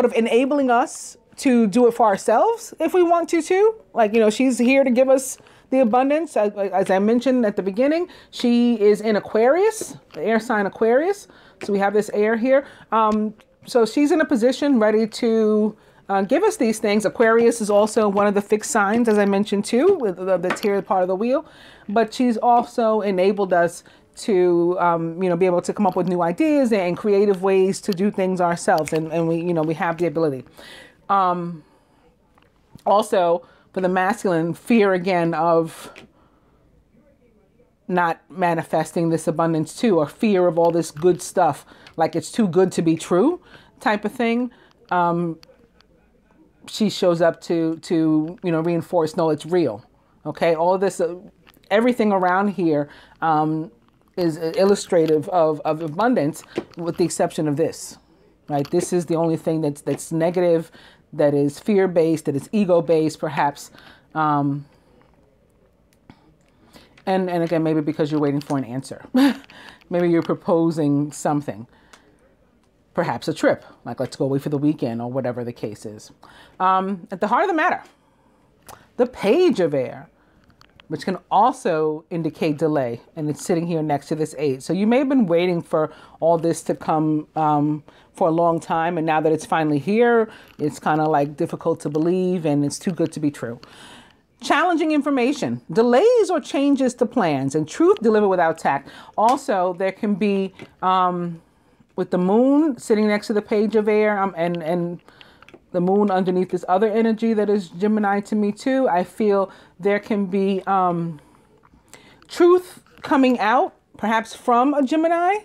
of enabling us to do it for ourselves if we want to too. Like, you know, she's here to give us the abundance. As I mentioned at the beginning, she is in Aquarius, the air sign Aquarius. So we have this air here. So she's in a position ready to give us these things. Aquarius is also one of the fixed signs, as I mentioned too, with the tier part of the wheel. But she's also enabled us to, you know, be able to come up with new ideas and creative ways to do things ourselves. And we, you know, we have the ability. Also, for the masculine, fear again of not manifesting this abundance too, or fear of all this good stuff, like it's too good to be true type of thing. She shows up to you know, reinforce, no, it's real. Okay, all this, everything around here is illustrative of abundance, with the exception of this. Right, this is the only thing that's negative, that is fear-based, that is ego-based, perhaps. And again, maybe because you're waiting for an answer. Maybe you're proposing something. Perhaps a trip, like let's go away for the weekend or whatever the case is. At the heart of the matter, the Page of Air, which can also indicate delay, and it's sitting here next to this 8. So you may have been waiting for all this to come for a long time, and now that it's finally here, it's kind of like difficult to believe, and it's too good to be true. Challenging information, delays or changes to plans, and truth delivered without tact. Also, there can be, with the moon sitting next to the Page of Air, and the moon underneath this other energy that is Gemini to me too, I feel there can be truth coming out, perhaps from a Gemini.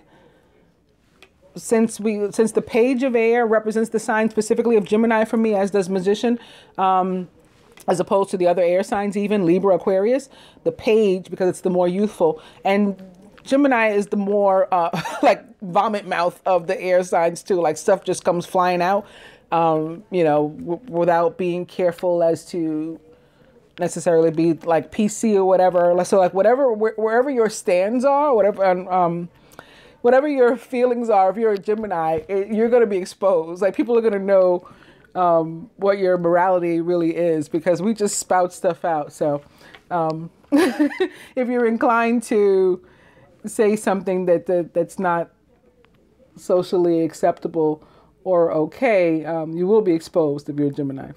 Since the Page of Air represents the sign specifically of Gemini for me, as does Magician, as opposed to the other air signs, even Libra, Aquarius, the Page, because it's the more youthful, and Gemini is the more like vomit mouth of the air signs too. Like stuff just comes flying out, you know, without being careful as to necessarily be like PC or whatever. So like wherever your stands are, whatever your feelings are, if you're a Gemini, you're going to be exposed. Like people are going to know what your morality really is, because we just spout stuff out. So if you're inclined to say something that's not socially acceptable or okay, you will be exposed if you're a Gemini.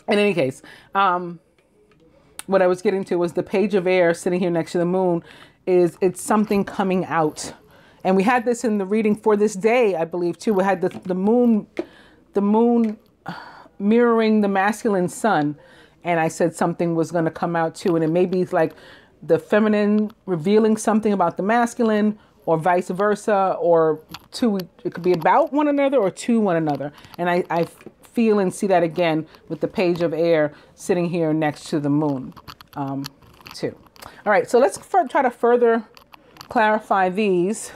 In any case, what I was getting to was the Page of Air sitting here next to the moon. It's something coming out. And we had this in the reading for this day, I believe, too. We had the moon mirroring the masculine sun. And I said something was going to come out, too. And it may be like the feminine revealing something about the masculine, or vice versa, or to, it could be about one another or to one another. And I feel and see that again with the page of air sitting here next to the moon, too. All right, so let's try to further clarify these.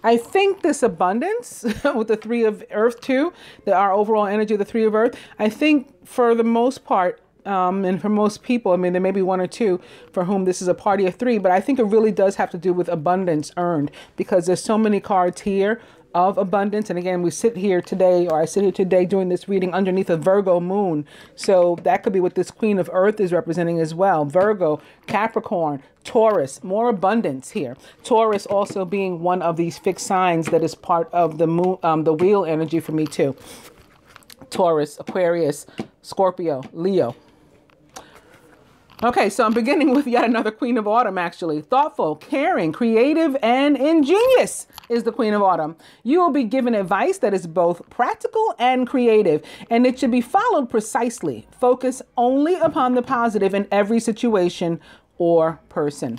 I think this abundance with the three of earth too, our overall energy of the three of earth, I think for the most part, and for most people, I mean, there may be one or two for whom this is a party of three, but I think it really does have to do with abundance earned, because there's so many cards here of abundance. And again, we sit here today, or I sit here today doing this reading underneath a Virgo moon. So that could be what this Queen of Earth is representing as well. Virgo, Capricorn, Taurus, more abundance here. Taurus also being one of these fixed signs that is part of the moon, the wheel energy for me too. Taurus, Aquarius, Scorpio, Leo. Okay, so I'm beginning with yet another Queen of Autumn, actually. Thoughtful, caring, creative, and ingenious is the Queen of Autumn. You will be given advice that is both practical and creative, and it should be followed precisely. Focus only upon the positive in every situation or person.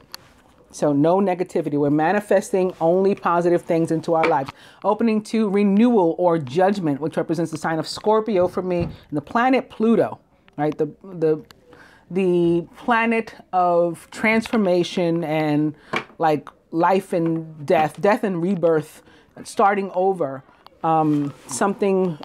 So no negativity. We're manifesting only positive things into our lives. Opening to renewal or judgment, which represents the sign of Scorpio for me, and the planet Pluto, right? The planet of transformation and like life and death and rebirth, starting over, something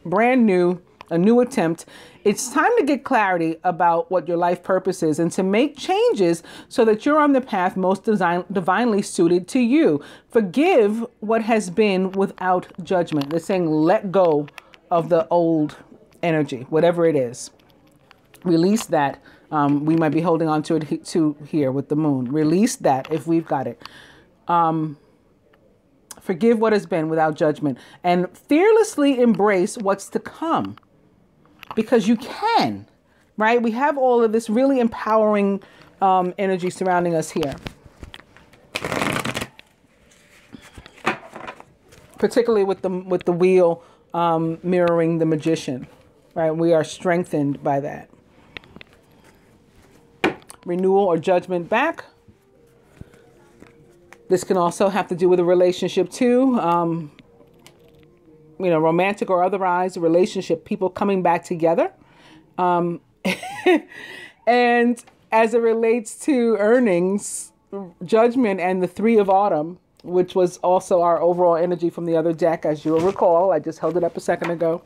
brand new, a new attempt. It's time to get clarity about what your life purpose is and to make changes so that you're on the path most divinely suited to you. Forgive what has been without judgment. They're saying let go of the old energy, whatever it is. Release that. We might be holding on to it here with the moon. Release that if we've got it. Forgive what has been without judgment, and fearlessly embrace what's to come, because you can, right? We have all of this really empowering energy surrounding us here. Particularly with the wheel mirroring the magician, right? We are strengthened by that. Renewal or judgment back. This can also have to do with a relationship too. Romantic or otherwise, a relationship, people coming back together. And as it relates to earnings, judgment, and the three of autumn, which was also our overall energy from the other deck, as you'll recall, I just held it up a second ago.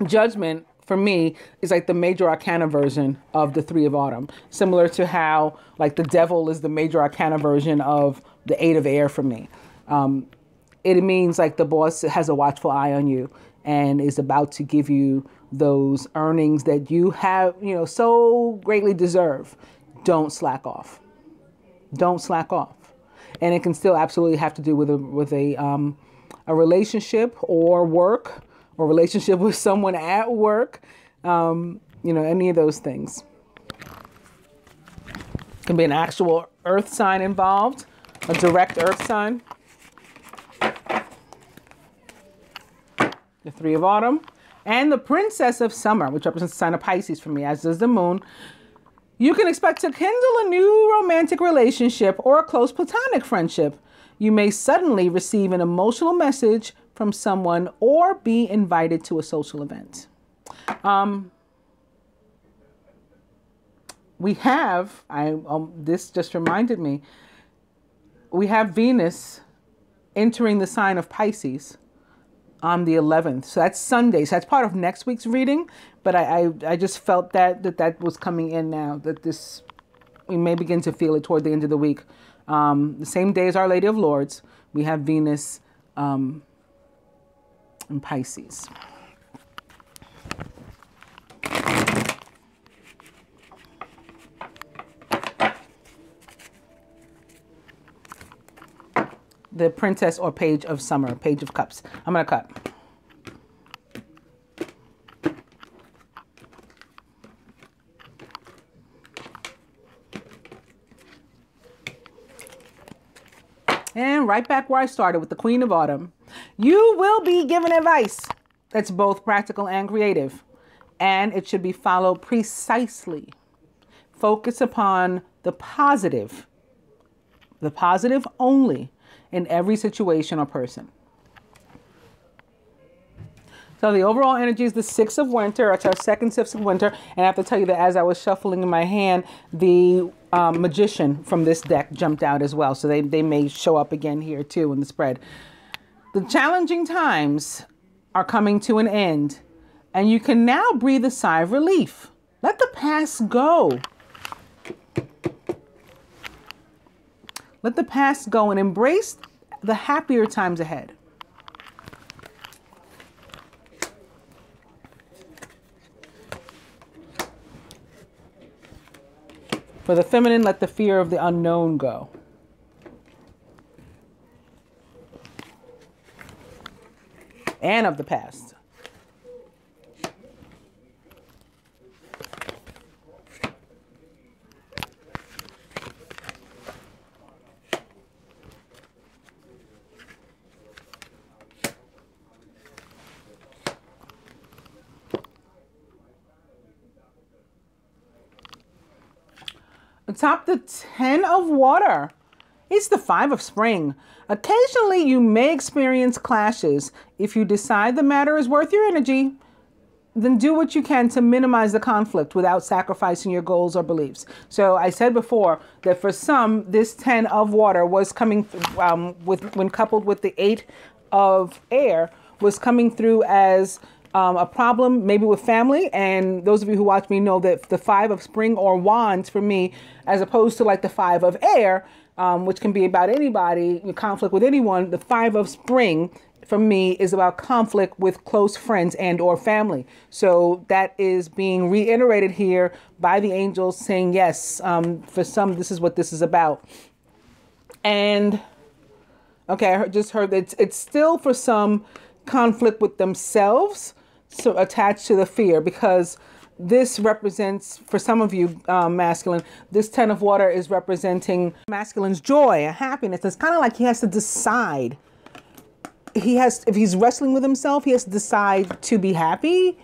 Judgment, for me, is like the major arcana version of the three of autumn. Similar to how like the devil is the major arcana version of the eight of air for me. It means like the boss has a watchful eye on you and is about to give you those earnings that you have, so greatly deserve. Don't slack off. Don't slack off. And it can still absolutely have to do with a relationship or work, or relationship with someone at work, any of those things. Can be an actual earth sign involved, a direct earth sign. The three of autumn. And the princess of summer, which represents the sign of Pisces for me, as does the moon. You can expect to kindle a new romantic relationship or a close platonic friendship. You may suddenly receive an emotional message from someone or be invited to a social event. We have, this just reminded me, we have Venus entering the sign of Pisces on the 11th. So that's Sunday. So that's part of next week's reading. But I just felt that was coming in now, that we may begin to feel it toward the end of the week. The same day as Our Lady of Lords, we have Venus in Pisces. The princess or page of summer, page of cups. I'm going to cut. And right back where I started with the Queen of Autumn. You will be given advice that's both practical and creative, and it should be followed precisely. Focus upon the positive only in every situation or person. So the overall energy is the Six of Winter. It's our second Six of Winter. And I have to tell you that as I was shuffling in my hand, the Magician from this deck jumped out as well. So they may show up again here too in the spread. The challenging times are coming to an end. And you can now breathe a sigh of relief. Let the past go. Let the past go and embrace the happier times ahead. For the feminine, let the fear of the unknown go. And of the past. Atop the 10 of water, it's the 5 of spring. Occasionally, you may experience clashes. If you decide the matter is worth your energy, then do what you can to minimize the conflict without sacrificing your goals or beliefs. So I said before that for some, this 10 of water was coming when coupled with the 8 of air was coming through as a problem maybe with family. And those of you who watch me know that the 5 of spring or wands for me, as opposed to like the 5 of air, which can be about anybody, conflict with anyone, the 5 of spring for me is about conflict with close friends and or family. So that is being reiterated here by the angels saying, yes, for some, this is what this is about. And okay, I just heard that it's still for some conflict with themselves, so attached to the fear, because this represents, for some of you masculine, this 10 of water is representing masculine's joy and happiness. It's kind of like he has to decide. If he's wrestling with himself, he has to decide to be happy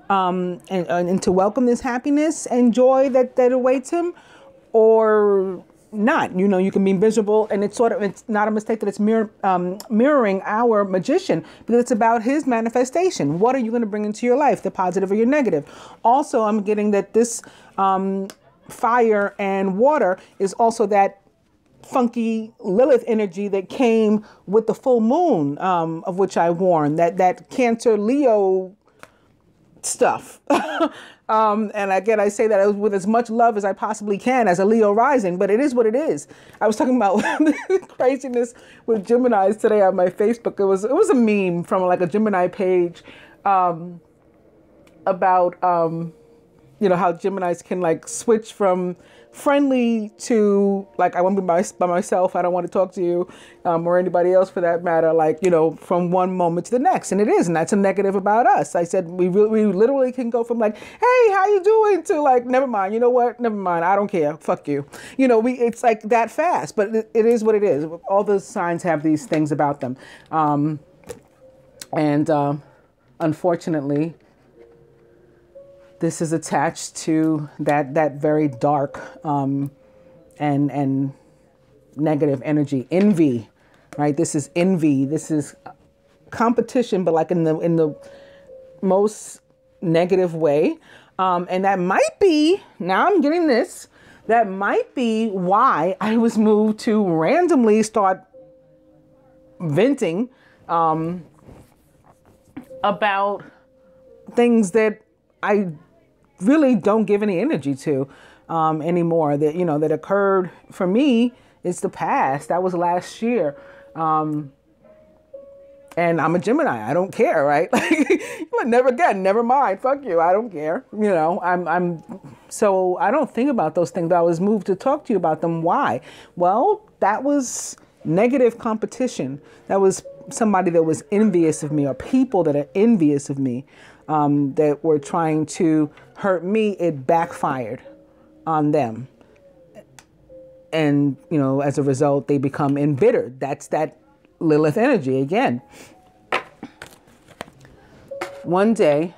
and to welcome this happiness and joy that awaits him, or not. You know, you can be miserable, and it's not a mistake that it's mirroring our magician, because it's about his manifestation. What are you going to bring into your life, the positive or your negative? Also, I'm getting that this fire and water is also that funky Lilith energy that came with the full moon, of which I warned, that Cancer Leo stuff. And again, I say that with as much love as I possibly can as a Leo rising, but it is what it is. I was talking about craziness with Geminis today on my Facebook. It was a meme from like a Gemini page about you know, how Geminis can like switch from friendly to like, I want to be by myself, I don't want to talk to you, or anybody else for that matter, like, you know, from one moment to the next. And it is, and that's a negative about us. I said we literally can go from like, hey, how you doing, to like, never mind, you know what, never mind, I don't care, fuck you. You know, it's like that fast, but it is what it is. All the signs have these things about them. Unfortunately, this is attached to that very dark and negative energy, envy, right? This is envy. This is competition, but like in the most negative way. And that might be, now I'm getting this, that might be why I was moved to randomly start venting about things that I really don't give any energy to anymore, that, you know, that occurred for me. It's the past. That was last year. And I'm a Gemini. I don't care, right? Never mind. Fuck you. I don't care. You know, so I don't think about those things, but I was moved to talk to you about them. Why? Well, that was negative competition. That was somebody that was envious of me, or people that are envious of me, that were trying to hurt me. It backfired on them. And, you know, as a result, they become embittered. That's that Lilith energy again. One day,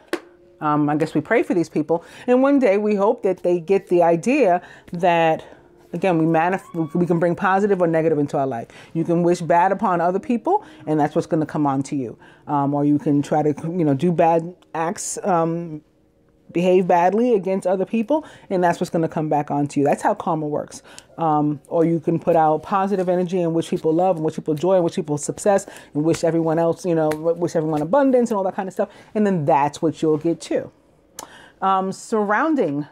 I guess we pray for these people. And one day we hope that they get the idea that, again, we can bring positive or negative into our life. You can wish bad upon other people, and that's what's going to come on to you. Or you can try to, do bad acts, behave badly against other people, and that's what's going to come back onto you. That's how karma works. Or you can put out positive energy and wish people love and wish people joy and wish people success and wish everyone else, wish everyone abundance and all that kind of stuff. And then that's what you'll get too. Surrounding.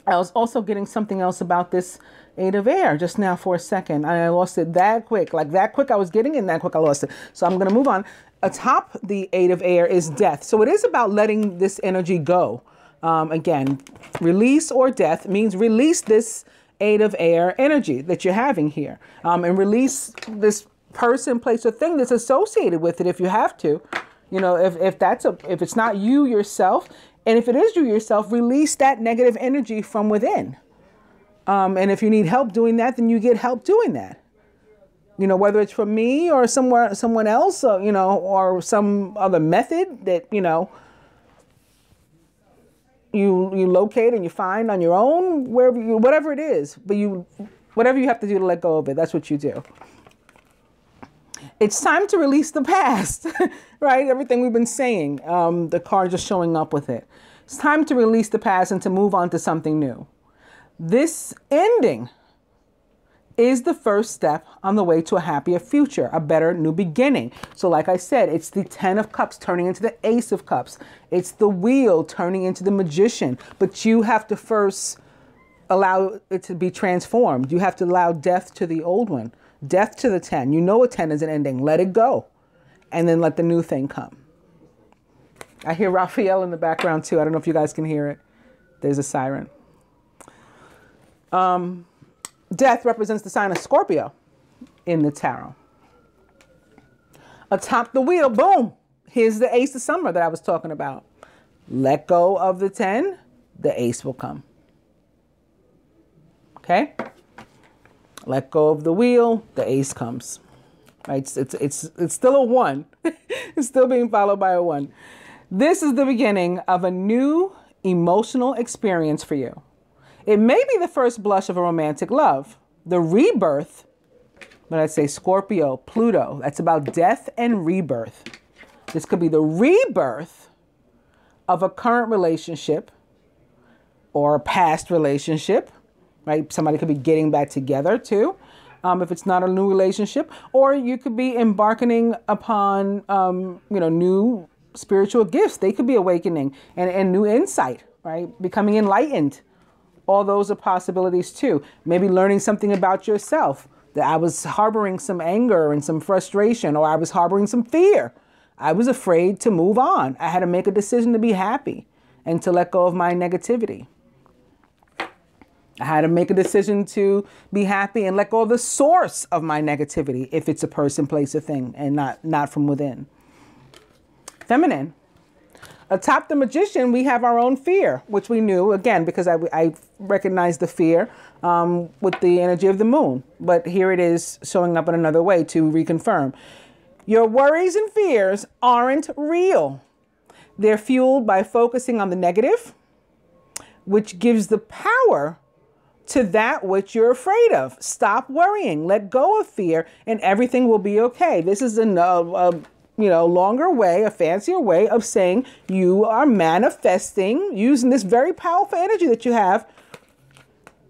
I was also getting something else about this Eight of Air just now for a second. I lost it that quick. Like that quick I was getting it and that quick I lost it. So I'm going to move on. Atop the Eight of Air is death. So it is about letting this energy go. Again, release or death means release this Eight of Air energy that you're having here. And release this person, place, or thing that's associated with it if you have to. If it's not you yourself, and if it is you yourself, release that negative energy from within. And if you need help doing that, then you get help doing that. Whether it's from me or someone else, or some other method that, you locate and you find on your own, whatever it is, but whatever you have to do to let go of it, that's what you do. It's time to release the past, right? Everything we've been saying, the card just showing up with it. It's time to release the past and to move on to something new. This ending is the first step on the way to a happier future, a better new beginning. So like I said, it's the 10 of Cups turning into the Ace of Cups. It's the Wheel turning into the Magician. But you have to first allow it to be transformed. You have to allow death to the old one, death to the 10. A 10 is an ending. Let it go. And then let the new thing come. I hear Raphael in the background too. I don't know if you guys can hear it. There's a siren. Death represents the sign of Scorpio in the tarot. Atop the Wheel, boom, here's the Ace of Summer that I was talking about. Let go of the 10, the Ace will come. Okay? Let go of the Wheel, the Ace comes. Right? It's still a 1. It's still being followed by a 1. This is the beginning of a new emotional experience for you. It may be the first blush of a romantic love, the rebirth, but I'd say Scorpio, Pluto, that's about death and rebirth. This could be the rebirth of a current relationship or a past relationship, right? Somebody could be getting back together too, if it's not a new relationship, or you could be embarking upon, new spiritual gifts. They could be awakening and new insight, right? Becoming enlightened. All those are possibilities too. Maybe learning something about yourself, that I was harboring some anger and some frustration, or I was harboring some fear. I was afraid to move on. I had to make a decision to be happy and to let go of my negativity. I had to make a decision to be happy and let go of the source of my negativity, if it's a person, place, or thing, and not from within. Feminine. Atop the Magician, we have our own fear, which we knew, again, because I recognized the fear with the energy of the moon. But here it is showing up in another way to reconfirm. Your worries and fears aren't real. They're fueled by focusing on the negative, which gives the power to that which you're afraid of. Stop worrying. Let go of fear, and everything will be okay. This is longer way, a fancier way of saying you are manifesting using this very powerful energy that you have.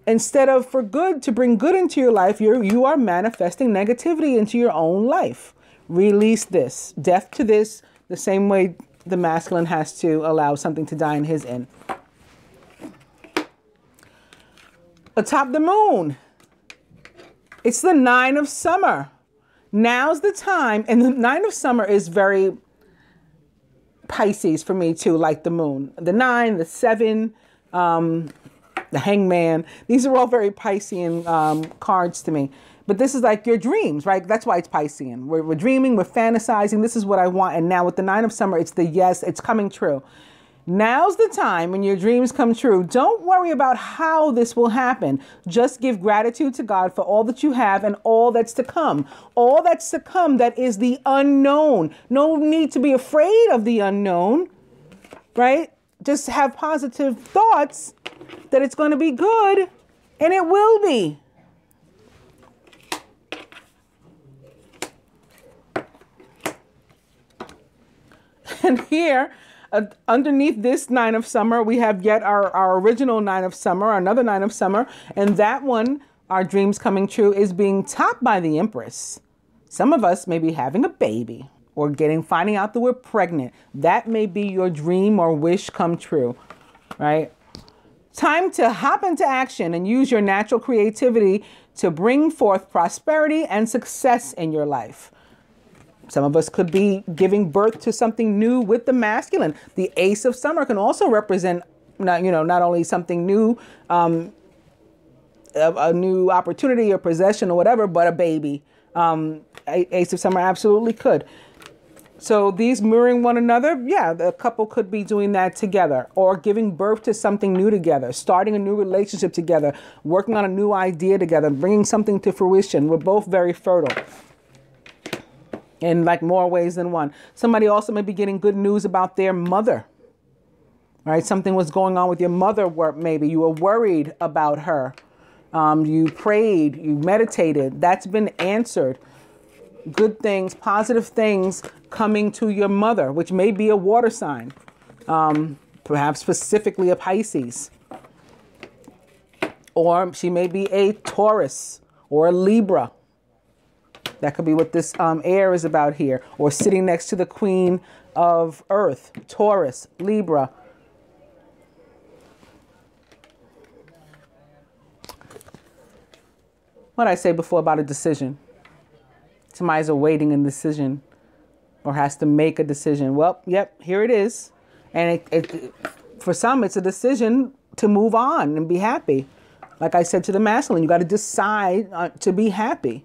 Instead of for good, to bring good into your life, you are manifesting negativity into your own life. Release this, death to this, the same way the masculine has to allow something to die in his end. Atop the moon, it's the 9 of Summer. Now's the time, and the 9 of Summer is very Pisces for me too, like the moon. The 9, the 7, the Hangman. These are all very Piscean cards to me. But this is like your dreams, right? That's why it's Piscean. We're dreaming, we're fantasizing. This is what I want. And now with the 9 of Summer, it's the yes, it's coming true. Now's the time when your dreams come true. Don't worry about how this will happen. Just give gratitude to God for all that you have and all that's to come. All that's to come, that is the unknown. No need to be afraid of the unknown. right? Just have positive thoughts that it's going to be good, and it will be. And here, underneath this 9 of summer, we have yet our original 9 of summer, another 9 of summer. And that one, our dreams coming true, is being topped by the Empress. Some of us may be having a baby or finding out that we're pregnant. That may be your dream or wish come true, right? Time to hop into action and use your natural creativity to bring forth prosperity and success in your life. Some of us could be giving birth to something new with the masculine. The Ace of Summer can also represent, not only something new, a new opportunity or possession or whatever, but a baby. Ace of Summer absolutely could. So these mirroring one another, yeah, the couple could be doing that together, or giving birth to something new together, starting a new relationship together, working on a new idea together, bringing something to fruition. We're both very fertile in like more ways than one. Somebody also may be getting good news about their mother, right? Something was going on with your mother, maybe you were worried about her. You prayed, you meditated, that's been answered. Good things, positive things coming to your mother, which may be a water sign, perhaps specifically a Pisces. Or she may be a Taurus or a Libra. That could be what this air is about here. Or sitting next to the Queen of Earth, Taurus, Libra. What did I say before about a decision? Somebody's awaiting a decision or has to make a decision. Well, yep, here it is. And for some, it's a decision to move on and be happy. Like I said to the masculine, you got to decide to be happy.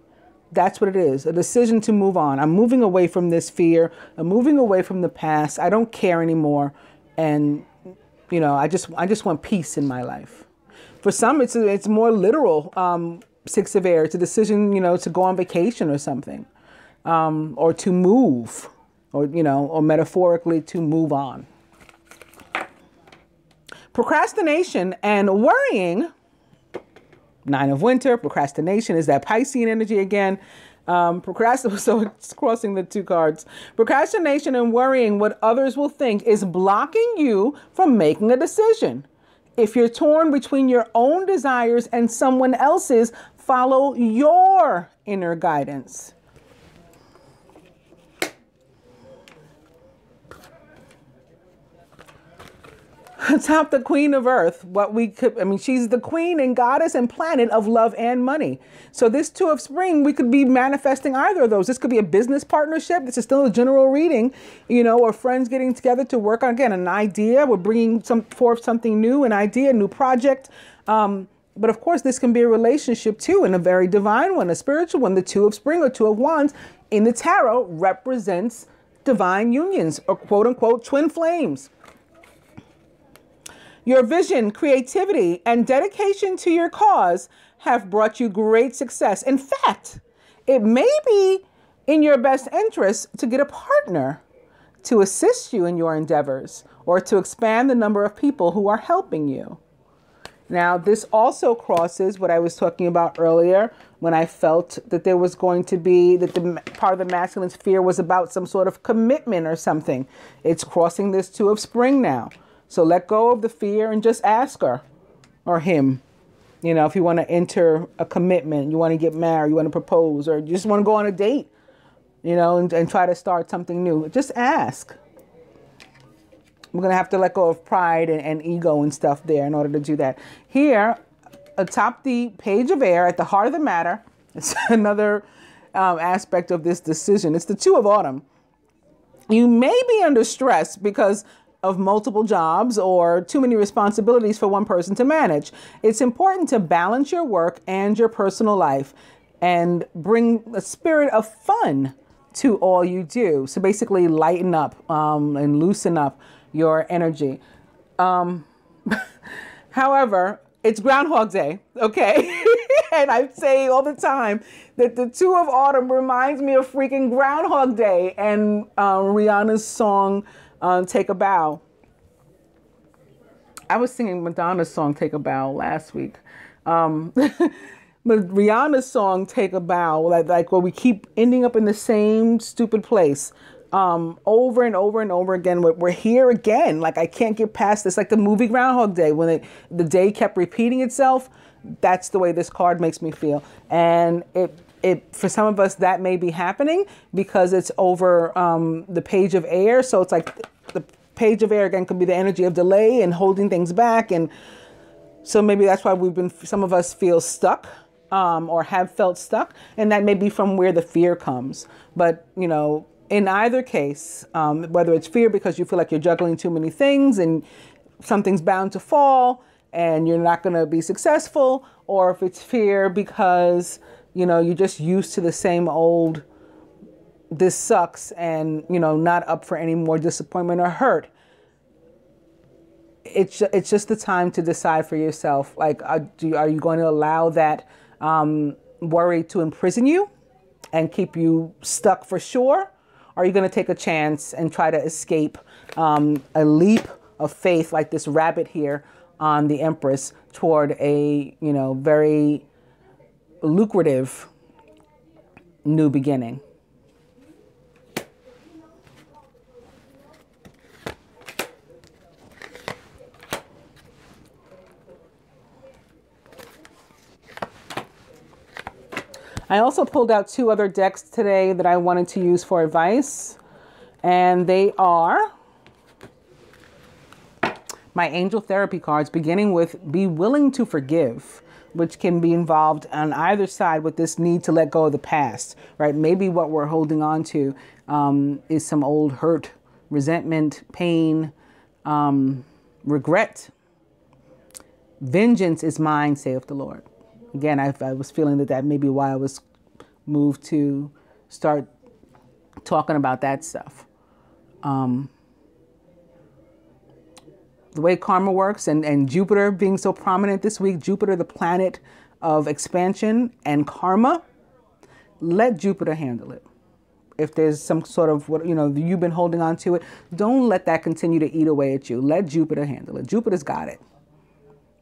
That's what it is, a decision to move on. I'm moving away from this fear. I'm moving away from the past. I don't care anymore. And, I just want peace in my life. For some, it's more literal. 6 of air, it's a decision, to go on vacation or something, or to move, or metaphorically to move on. Procrastination and worrying. 9 of winter, procrastination is that Piscean energy again. So it's crossing the 2 cards. Procrastination and worrying what others will think is blocking you from making a decision. If you're torn between your own desires and someone else's, follow your inner guidance. Atop the Queen of Earth, she's the queen and goddess and planet of love and money. So this 2 of spring, we could be manifesting either of those. This could be a business partnership. This is still a general reading, or friends getting together to work on, again, an idea. We're bringing forth something new, an idea, a new project. But of course, this can be a relationship too, and a very divine one, a spiritual one. The 2 of spring or 2 of wands in the tarot represents divine unions or quote unquote twin flames. Your vision, creativity, and dedication to your cause have brought you great success. In fact, it may be in your best interest to get a partner to assist you in your endeavors or to expand the number of people who are helping you. Now, this also crosses what I was talking about earlier when I felt that there was going to be, that the part of the masculine sphere was about some sort of commitment or something. It's crossing this 2 of spring now. So let go of the fear and just ask her or him, if you want to enter a commitment, you want to get married, you want to propose, or you just want to go on a date, and try to start something new. Just ask. We're going to have to let go of pride and ego and stuff there in order to do that. Here, atop the Page of Air, at the heart of the matter, it's another aspect of this decision. It's the 2 of autumn. You may be under stress because of multiple jobs or too many responsibilities for one person to manage. It's important to balance your work and your personal life and bring a spirit of fun to all you do. So basically lighten up and loosen up your energy. However, it's Groundhog Day, okay? And I say all the time that the 2 of autumn reminds me of freaking Groundhog Day and Rihanna's song, Take a Bow. I was singing Madonna's song "Take a Bow" last week. But Rihanna's song "Take a Bow," like where we keep ending up in the same stupid place, over and over and over again. We're here again. Like, I can't get past this. Like the movie Groundhog Day, when the day kept repeating itself. That's the way this card makes me feel. And it for some of us, that may be happening because it's over the page of air. So it's like the page of air again could be the energy of delay and holding things back. And so maybe that's why some of us feel stuck. Or have felt stuck, and that may be from where the fear comes. But, you know, in either case, whether it's fear because you feel like you're juggling too many things and something's bound to fall and you're not going to be successful, or if it's fear because, you know, you're just used to the same old, this sucks, and, you know, not up for any more disappointment or hurt. It's just the time to decide for yourself. Like, are you going to allow that worry to imprison you and keep you stuck for sure? Or are you going to take a chance and try to escape a leap of faith like this rabbit here on the Empress toward a, you know, very lucrative new beginning? I also pulled out 2 other decks today that I wanted to use for advice, and they are my angel therapy cards, beginning with Be Willing to Forgive, which can be involved on either side with this need to let go of the past, right? Maybe what we're holding on to is some old hurt, resentment, pain, regret. Vengeance is mine, saith the Lord. Again, I was feeling that may be why I was moved to start talking about that stuff. The way karma works, and Jupiter being so prominent this week, Jupiter, the planet of expansion and karma, let Jupiter handle it. If there's some sort of, you know, you've been holding on to it, don't let that continue to eat away at you. Let Jupiter handle it. Jupiter's got it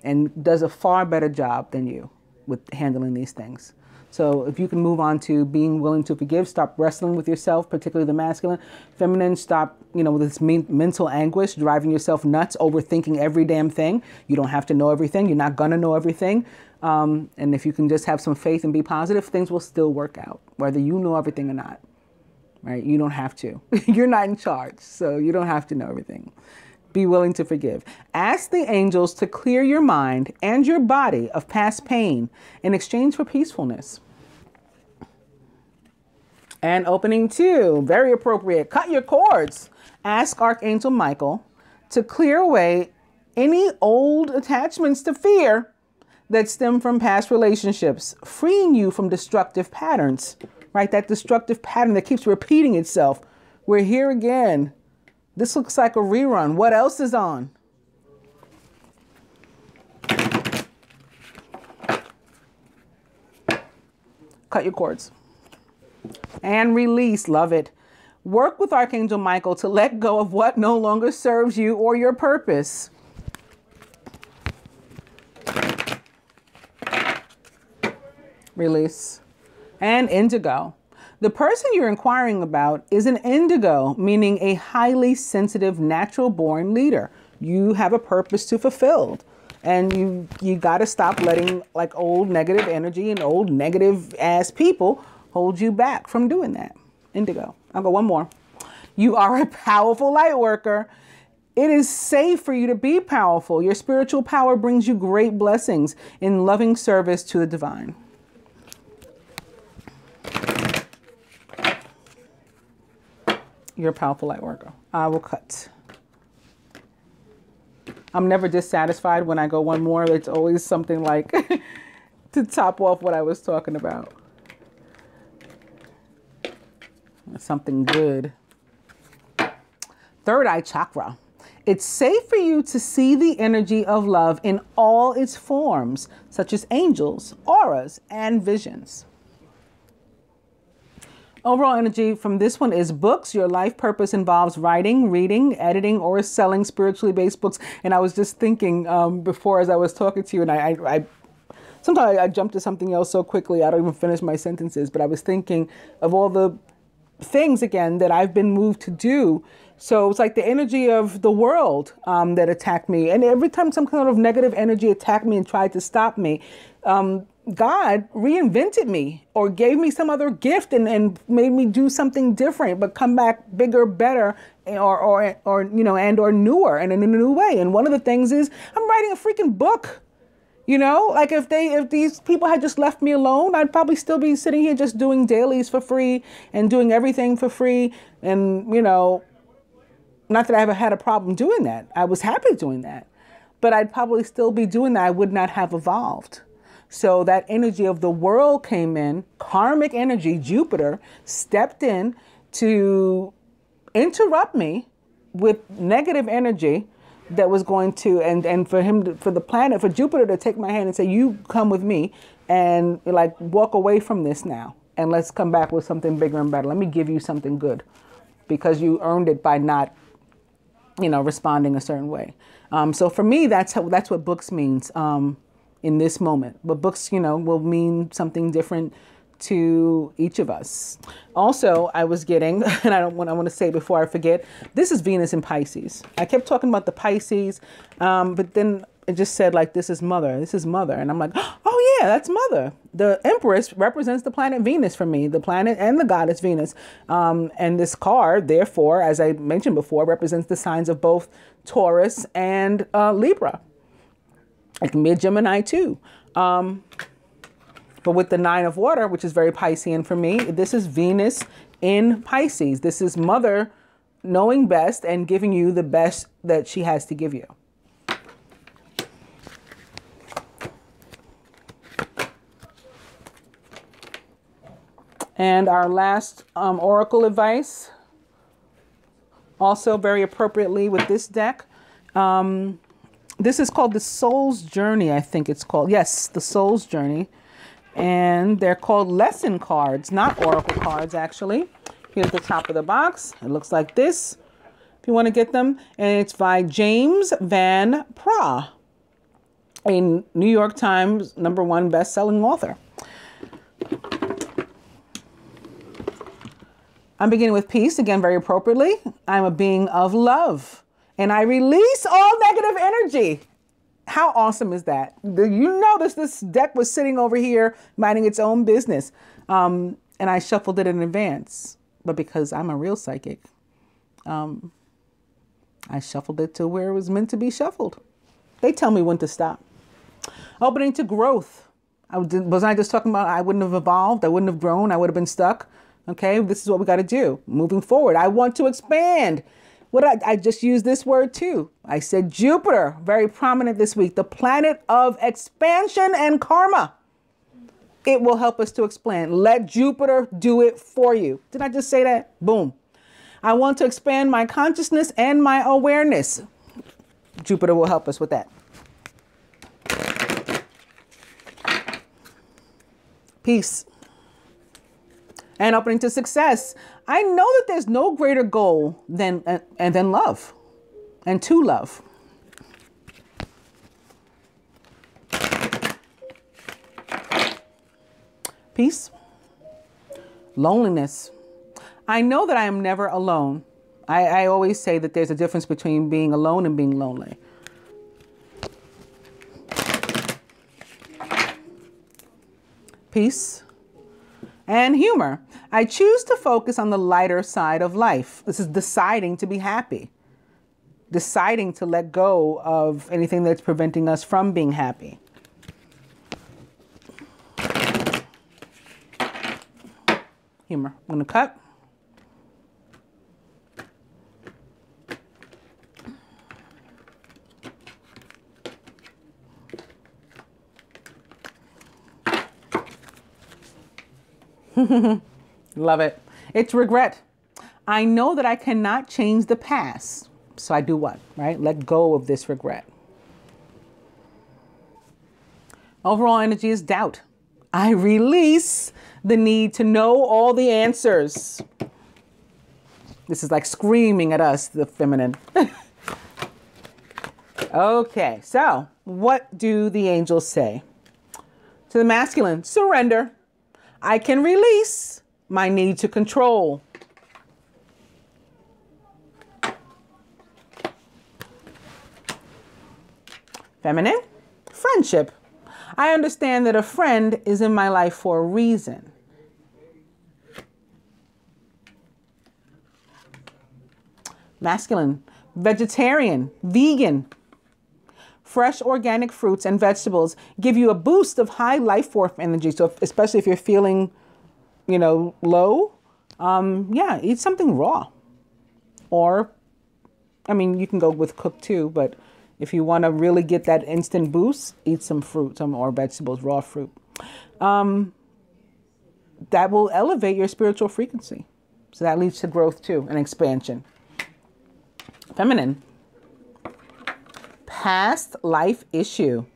and does a far better job than you with handling these things. So if you can move on to being willing to forgive, stop wrestling with yourself, particularly the masculine. Feminine, stop, you know, with this mental anguish, driving yourself nuts, overthinking every damn thing. You don't have to know everything. You're not going to know everything. And if you can just have some faith and be positive, things will still work out, whether you know everything or not, right? You don't have to. You're not in charge, so you don't have to know everything. Be willing to forgive. Ask the angels to clear your mind and your body of past pain in exchange for peacefulness. And opening 2, very appropriate. Cut your cords. Ask Archangel Michael to clear away any old attachments to fear that stem from past relationships, freeing you from destructive patterns, right? That destructive pattern that keeps repeating itself. We're here again. This looks like a rerun. What else is on? Cut your cords. And release. Love it. Work with Archangel Michael to let go of what no longer serves you or your purpose. Release. And indigo. The person you're inquiring about is an indigo, meaning a highly sensitive, natural-born leader. You have a purpose to fulfill, and you got to stop letting like old negative energy and old negative ass people hold you back from doing that. Indigo. I'll go one more. You are a powerful light worker. It is safe for you to be powerful. Your spiritual power brings you great blessings in loving service to the divine. You're a powerful light worker. I will cut. I'm never dissatisfied when I go one more. It's always something like to top off what I was talking about. Something good. Third eye chakra. It's safe for you to see the energy of love in all its forms, such as angels, auras, and visions. Overall energy from this one is books. Your life purpose involves writing, reading, editing, or selling spiritually based books. And I was just thinking before as I was talking to you, and I sometimes I jump to something else so quickly I don't even finish my sentences, but I was thinking of all the things again that I've been moved to do. So it's like the energy of the world that attacked me. And every time some kind of negative energy attacked me and tried to stop me, God reinvented me or gave me some other gift and made me do something different, but come back bigger, better, or you know, and or newer and in a new way. And one of the things is I'm writing a freaking book. You know, like if these people had just left me alone, I'd probably still be sitting here just doing dailies for free and doing everything for free. And, you know, not that I ever had a problem doing that. I was happy doing that. But I'd probably still be doing that. I would not have evolved. So that energy of the world came in, karmic energy, Jupiter, stepped in to interrupt me with negative energy that was going to, and for him, for the planet, for Jupiter to take my hand and say, you come with me and like walk away from this now. And let's come back with something bigger and better. Let me give you something good because you earned it by not, you know, responding a certain way. So for me, that's what books means in this moment. But books, you know, will mean something different to each of us. Also, I was getting, and I want to say before I forget, this is Venus in Pisces. I kept talking about the Pisces, but then it just said like, this is mother. And I'm like, oh yeah, that's mother. The Empress represents the planet Venus for me, the planet and the goddess Venus. And this card, therefore, as I mentioned before, represents the signs of both Taurus and Libra. It can be a Gemini too. But with the 9 of water, which is very Piscean for me, this is Venus in Pisces. This is mother knowing best and giving you the best that she has to give you. And our last oracle advice, also very appropriately with this deck. This is called the Soul's Journey, I think it's called. Yes, the Soul's Journey. And they're called lesson cards, not oracle cards, actually. Here's the top of the box. It looks like this, if you want to get them. And it's by James Van Praagh, a New York Times #1 best-selling author. I'm beginning with peace, again, very appropriately. I'm a being of love, and I release all negative energy. How awesome is that? You notice this deck was sitting over here minding its own business. And I shuffled it in advance. But because I'm a real psychic, I shuffled it to where it was meant to be shuffled. They tell me when to stop. Opening to growth. Was I just talking about I wouldn't have evolved? I wouldn't have grown. I would have been stuck. Okay, this is what we got to do. Moving forward. I want to expand. I just used this word too. I said Jupiter, very prominent this week, the planet of expansion and karma. It will help us to expand. Let Jupiter do it for you. Did I just say that? Boom. I want to expand my consciousness and my awareness. Jupiter will help us with that. Peace. And opening to success. I know that there's no greater goal than love and to love. Peace. Loneliness. I know that I am never alone. I always say that there's a difference between being alone and being lonely. Peace. And humor. I choose to focus on the lighter side of life. This is deciding to be happy. Deciding to let go of anything that's preventing us from being happy. Humor. I'm going to cut. Love it. It's regret. I know that I cannot change the past. So I do what, right? Let go of this regret. Overall energy is doubt. I release the need to know all the answers. This is like screaming at us, the feminine. Okay, so what do the angels say? To the masculine, surrender. I can release my need to control. Feminine, friendship. I understand that a friend is in my life for a reason. Masculine, vegetarian, vegan. Fresh organic fruits and vegetables give you a boost of high life force energy. So especially if you're feeling, low, yeah, eat something raw. Or, you can go with cooked too, but if you want to really get that instant boost, eat some fruit, or vegetables, raw fruit. That will elevate your spiritual frequency. So that leads to growth too and expansion. Feminine. Past life issue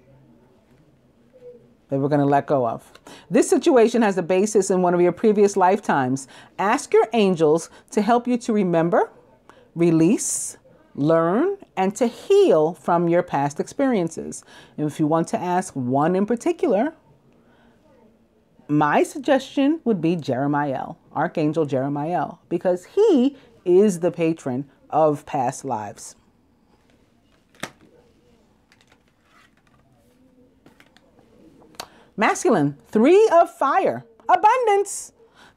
that we're going to let go of. This situation has a basis in one of your previous lifetimes. Ask your angels to help you to remember, release, learn, and to heal from your past experiences. And if you want to ask one in particular, my suggestion would be Jeremiah, Archangel Jeremiah, because he is the patron of past lives. Masculine, 3 of fire, abundance.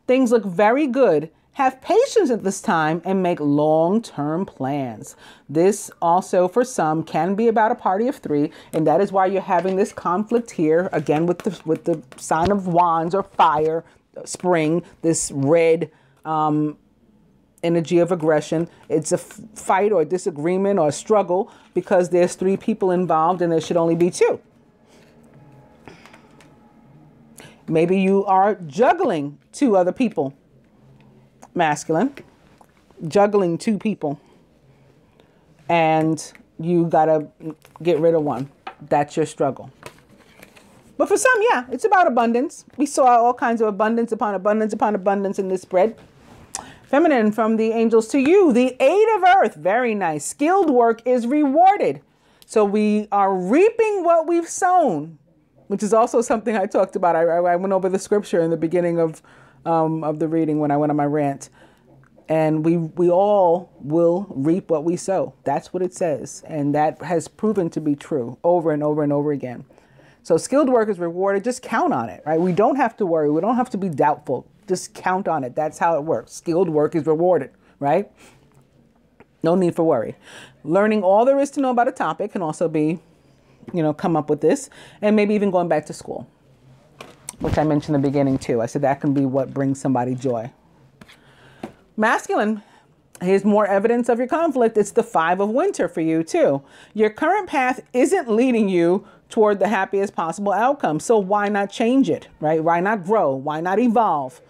Things look very good. Have patience at this time and make long-term plans. This also for some can be about a party of 3. And that is why you're having this conflict here. Again, with the sign of wands or fire, spring, this red energy of aggression. It's a fight or a disagreement or a struggle because there's 3 people involved and there should only be 2. Maybe you are juggling 2 other people. Masculine, juggling 2 people. And you got to get rid of one. That's your struggle. But for some, yeah, it's about abundance. We saw all kinds of abundance upon abundance upon abundance in this spread. Feminine, from the angels to you, the 8 of earth. Very nice. Skilled work is rewarded. So we are reaping what we've sown, which is also something I talked about. I went over the scripture in the beginning of the reading when I went on my rant. And we all will reap what we sow. That's what it says. And that has proven to be true over and over and over again. So skilled work is rewarded. Just count on it, right? We don't have to worry. We don't have to be doubtful. Just count on it. That's how it works. Skilled work is rewarded, right? No need for worry. Learning all there is to know about a topic can also be, come up with this, and maybe even going back to school, which I mentioned in the beginning too. I said that can be what brings somebody joy. Masculine, here's more evidence of your conflict. It's the 5 of winter for you too. Your current path isn't leading you toward the happiest possible outcome. So why not change it, right? Why not grow? Why not evolve?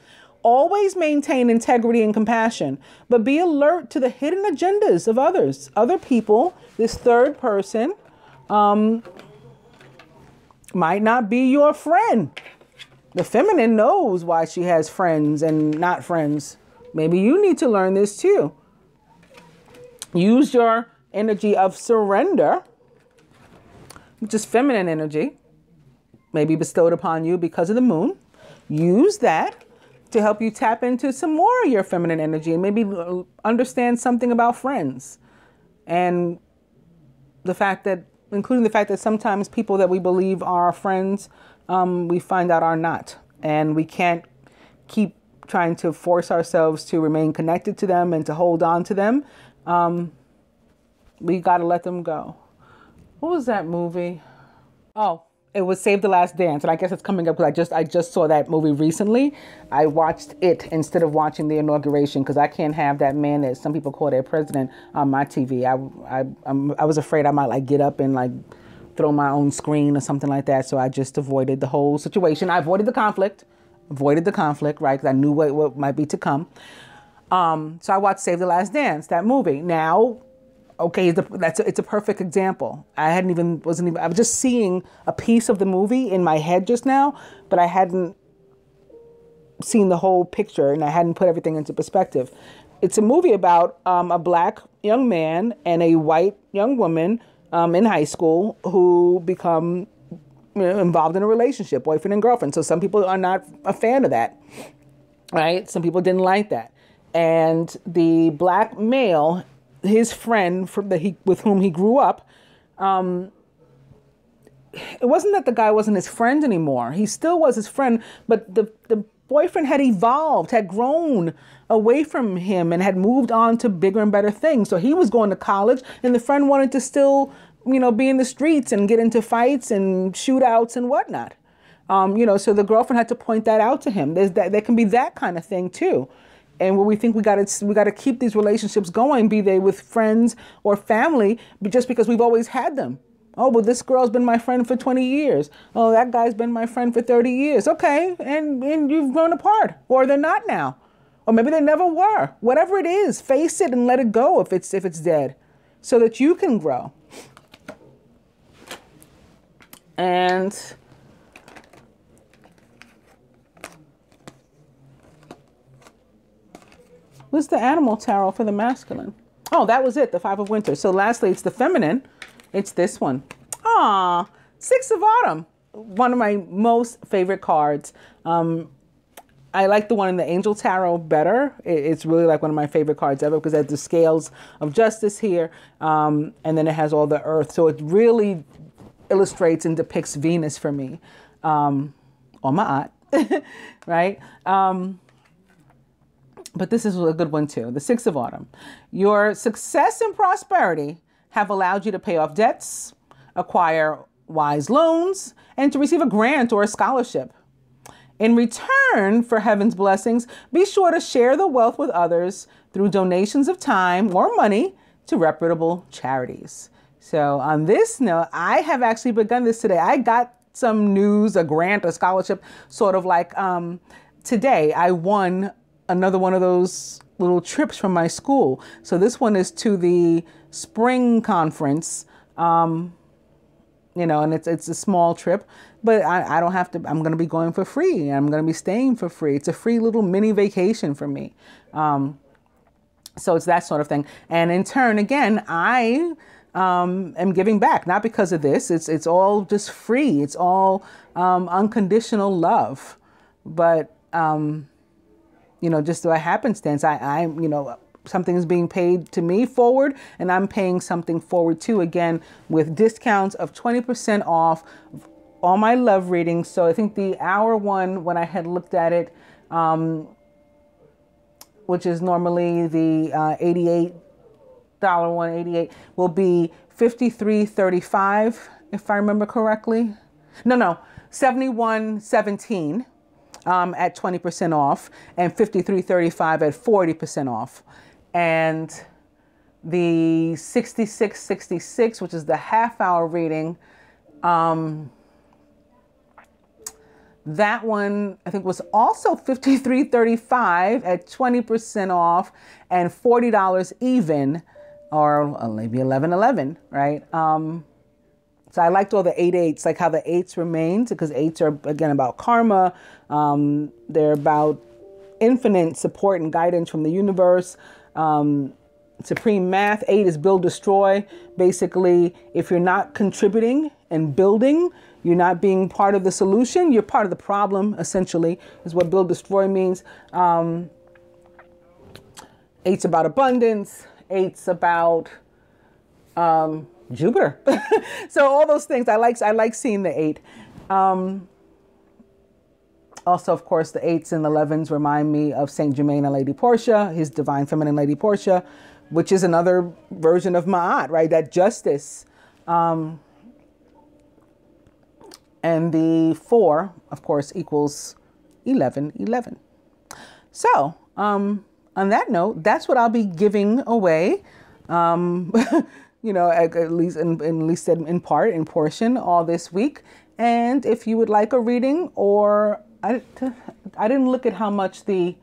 Always maintain integrity and compassion, but be alert to the hidden agendas of others, other people. This third person might not be your friend. The feminine knows why she has friends and not friends. Maybe you need to learn this too. Use your energy of surrender, which is feminine energy, maybe bestowed upon you because of the moon. Use that to help you tap into some more of your feminine energy and maybe understand something about friends. And the fact that, including the fact that sometimes people that we believe are our friends, we find out are not. And we can't keep trying to force ourselves to remain connected to them and to hold on to them. We got to let them go. What was that movie? Oh, it was Save the Last Dance. And I guess it's coming up because I just saw that movie recently. I watched it instead of watching the inauguration because I can't have that man that some people call their president on my TV. I was afraid I might get up and throw my own screen or something like that. So I just avoided the whole situation. I avoided the conflict, right? Because I knew what might be to come. So I watched Save the Last Dance, that movie. Now, Okay, it's a perfect example. I was just seeing a piece of the movie in my head just now, but I hadn't seen the whole picture and I hadn't put everything into perspective. It's a movie about a black young man and a white young woman in high school who become involved in a relationship, boyfriend and girlfriend. So some people are not a fan of that, right? Some people didn't like that. And the black male, his friend with whom he grew up, it wasn't that the guy wasn't his friend anymore. He still was his friend, but the boyfriend had evolved, had grown away from him and had moved on to bigger and better things. So he was going to college and the friend wanted to still, be in the streets and get into fights and shootouts and whatnot. So the girlfriend had to point that out to him. There can be that kind of thing too. And where we think we got to keep these relationships going, be they with friends or family, but just because we've always had them. Oh, well, this girl's been my friend for 20 years. Oh, that guy's been my friend for 30 years. Okay, and you've grown apart, or they're not now, or maybe they never were. Whatever it is, face it and let it go if it's dead, so that you can grow. And what's the animal tarot for the masculine? Oh, that was it, the Five of Winter. So lastly, it's the feminine. It's this one. Ah, Six of Autumn. One of my most favorite cards. I like the one in the Angel Tarot better. It's really like one of my favorite cards ever because it has the scales of justice here. And then it has all the earth. So it really illustrates and depicts Venus for me. On my art, right? But this is a good one too. The Six of Autumn. Your success and prosperity have allowed you to pay off debts, acquire wise loans, and to receive a grant or a scholarship. In return for heaven's blessings, be sure to share the wealth with others through donations of time or money to reputable charities. So on this note, I have actually begun this today. I got some news, a grant, a scholarship, sort of like today I won another one of those little trips from my school. So this one is to the spring conference, and it's a small trip, but I don't have to, I'm going to be going for free. I'm going to be staying for free. It's a free little mini vacation for me. So it's that sort of thing. And in turn, again, I am giving back, not because of this. It's all just free. It's all unconditional love. But, just through a happenstance, something is being paid to me forward, and I'm paying something forward too, again, with discounts of 20% off all my love readings. So I think the hour one, when I had looked at it, which is normally the $88 one, 88, will be $53.35 if I remember correctly. No, $71.17 at 20% off, and $53.35 at 40% off. And the 66.66, which is the half-hour reading, that one I think was also $53.35 at 20% off and $40 even, or maybe $11.11, right? So I liked all the 8/8s, like how the 8s remained, because 8s are, again, about karma. They're about infinite support and guidance from the universe. Supreme math. 8 is build, destroy. Basically, if you're not contributing and building, you're not being part of the solution, you're part of the problem, essentially, is what build, destroy means. 8's about abundance. 8's about Jupiter. So all those things, I like seeing the 8. Also, of course, the 8s and 11s remind me of Saint Germain and Lady Portia, his divine feminine Lady Portia, which is another version of Ma'at, right? That justice. And the 4, of course, equals 11. So, on that note, that's what I'll be giving away. At least in part, in portion, all this week. And if you would like a reading, or I didn't look at how much the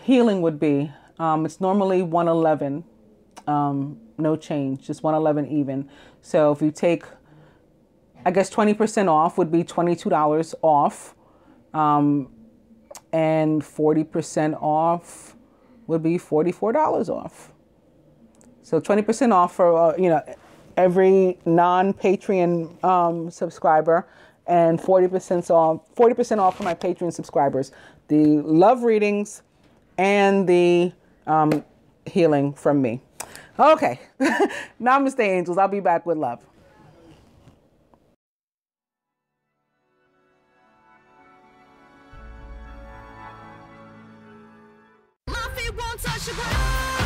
healing would be. It's normally $111. no change, just 111 even. So if you take, I guess 20% off would be $22 off, and 40% off would be $44 off. So 20% off for every non-Patreon subscriber, and 40% off for my Patreon subscribers. The love readings and the healing from me. Okay. Namaste, angels. I'll be back with love. My feet won't touch the ground.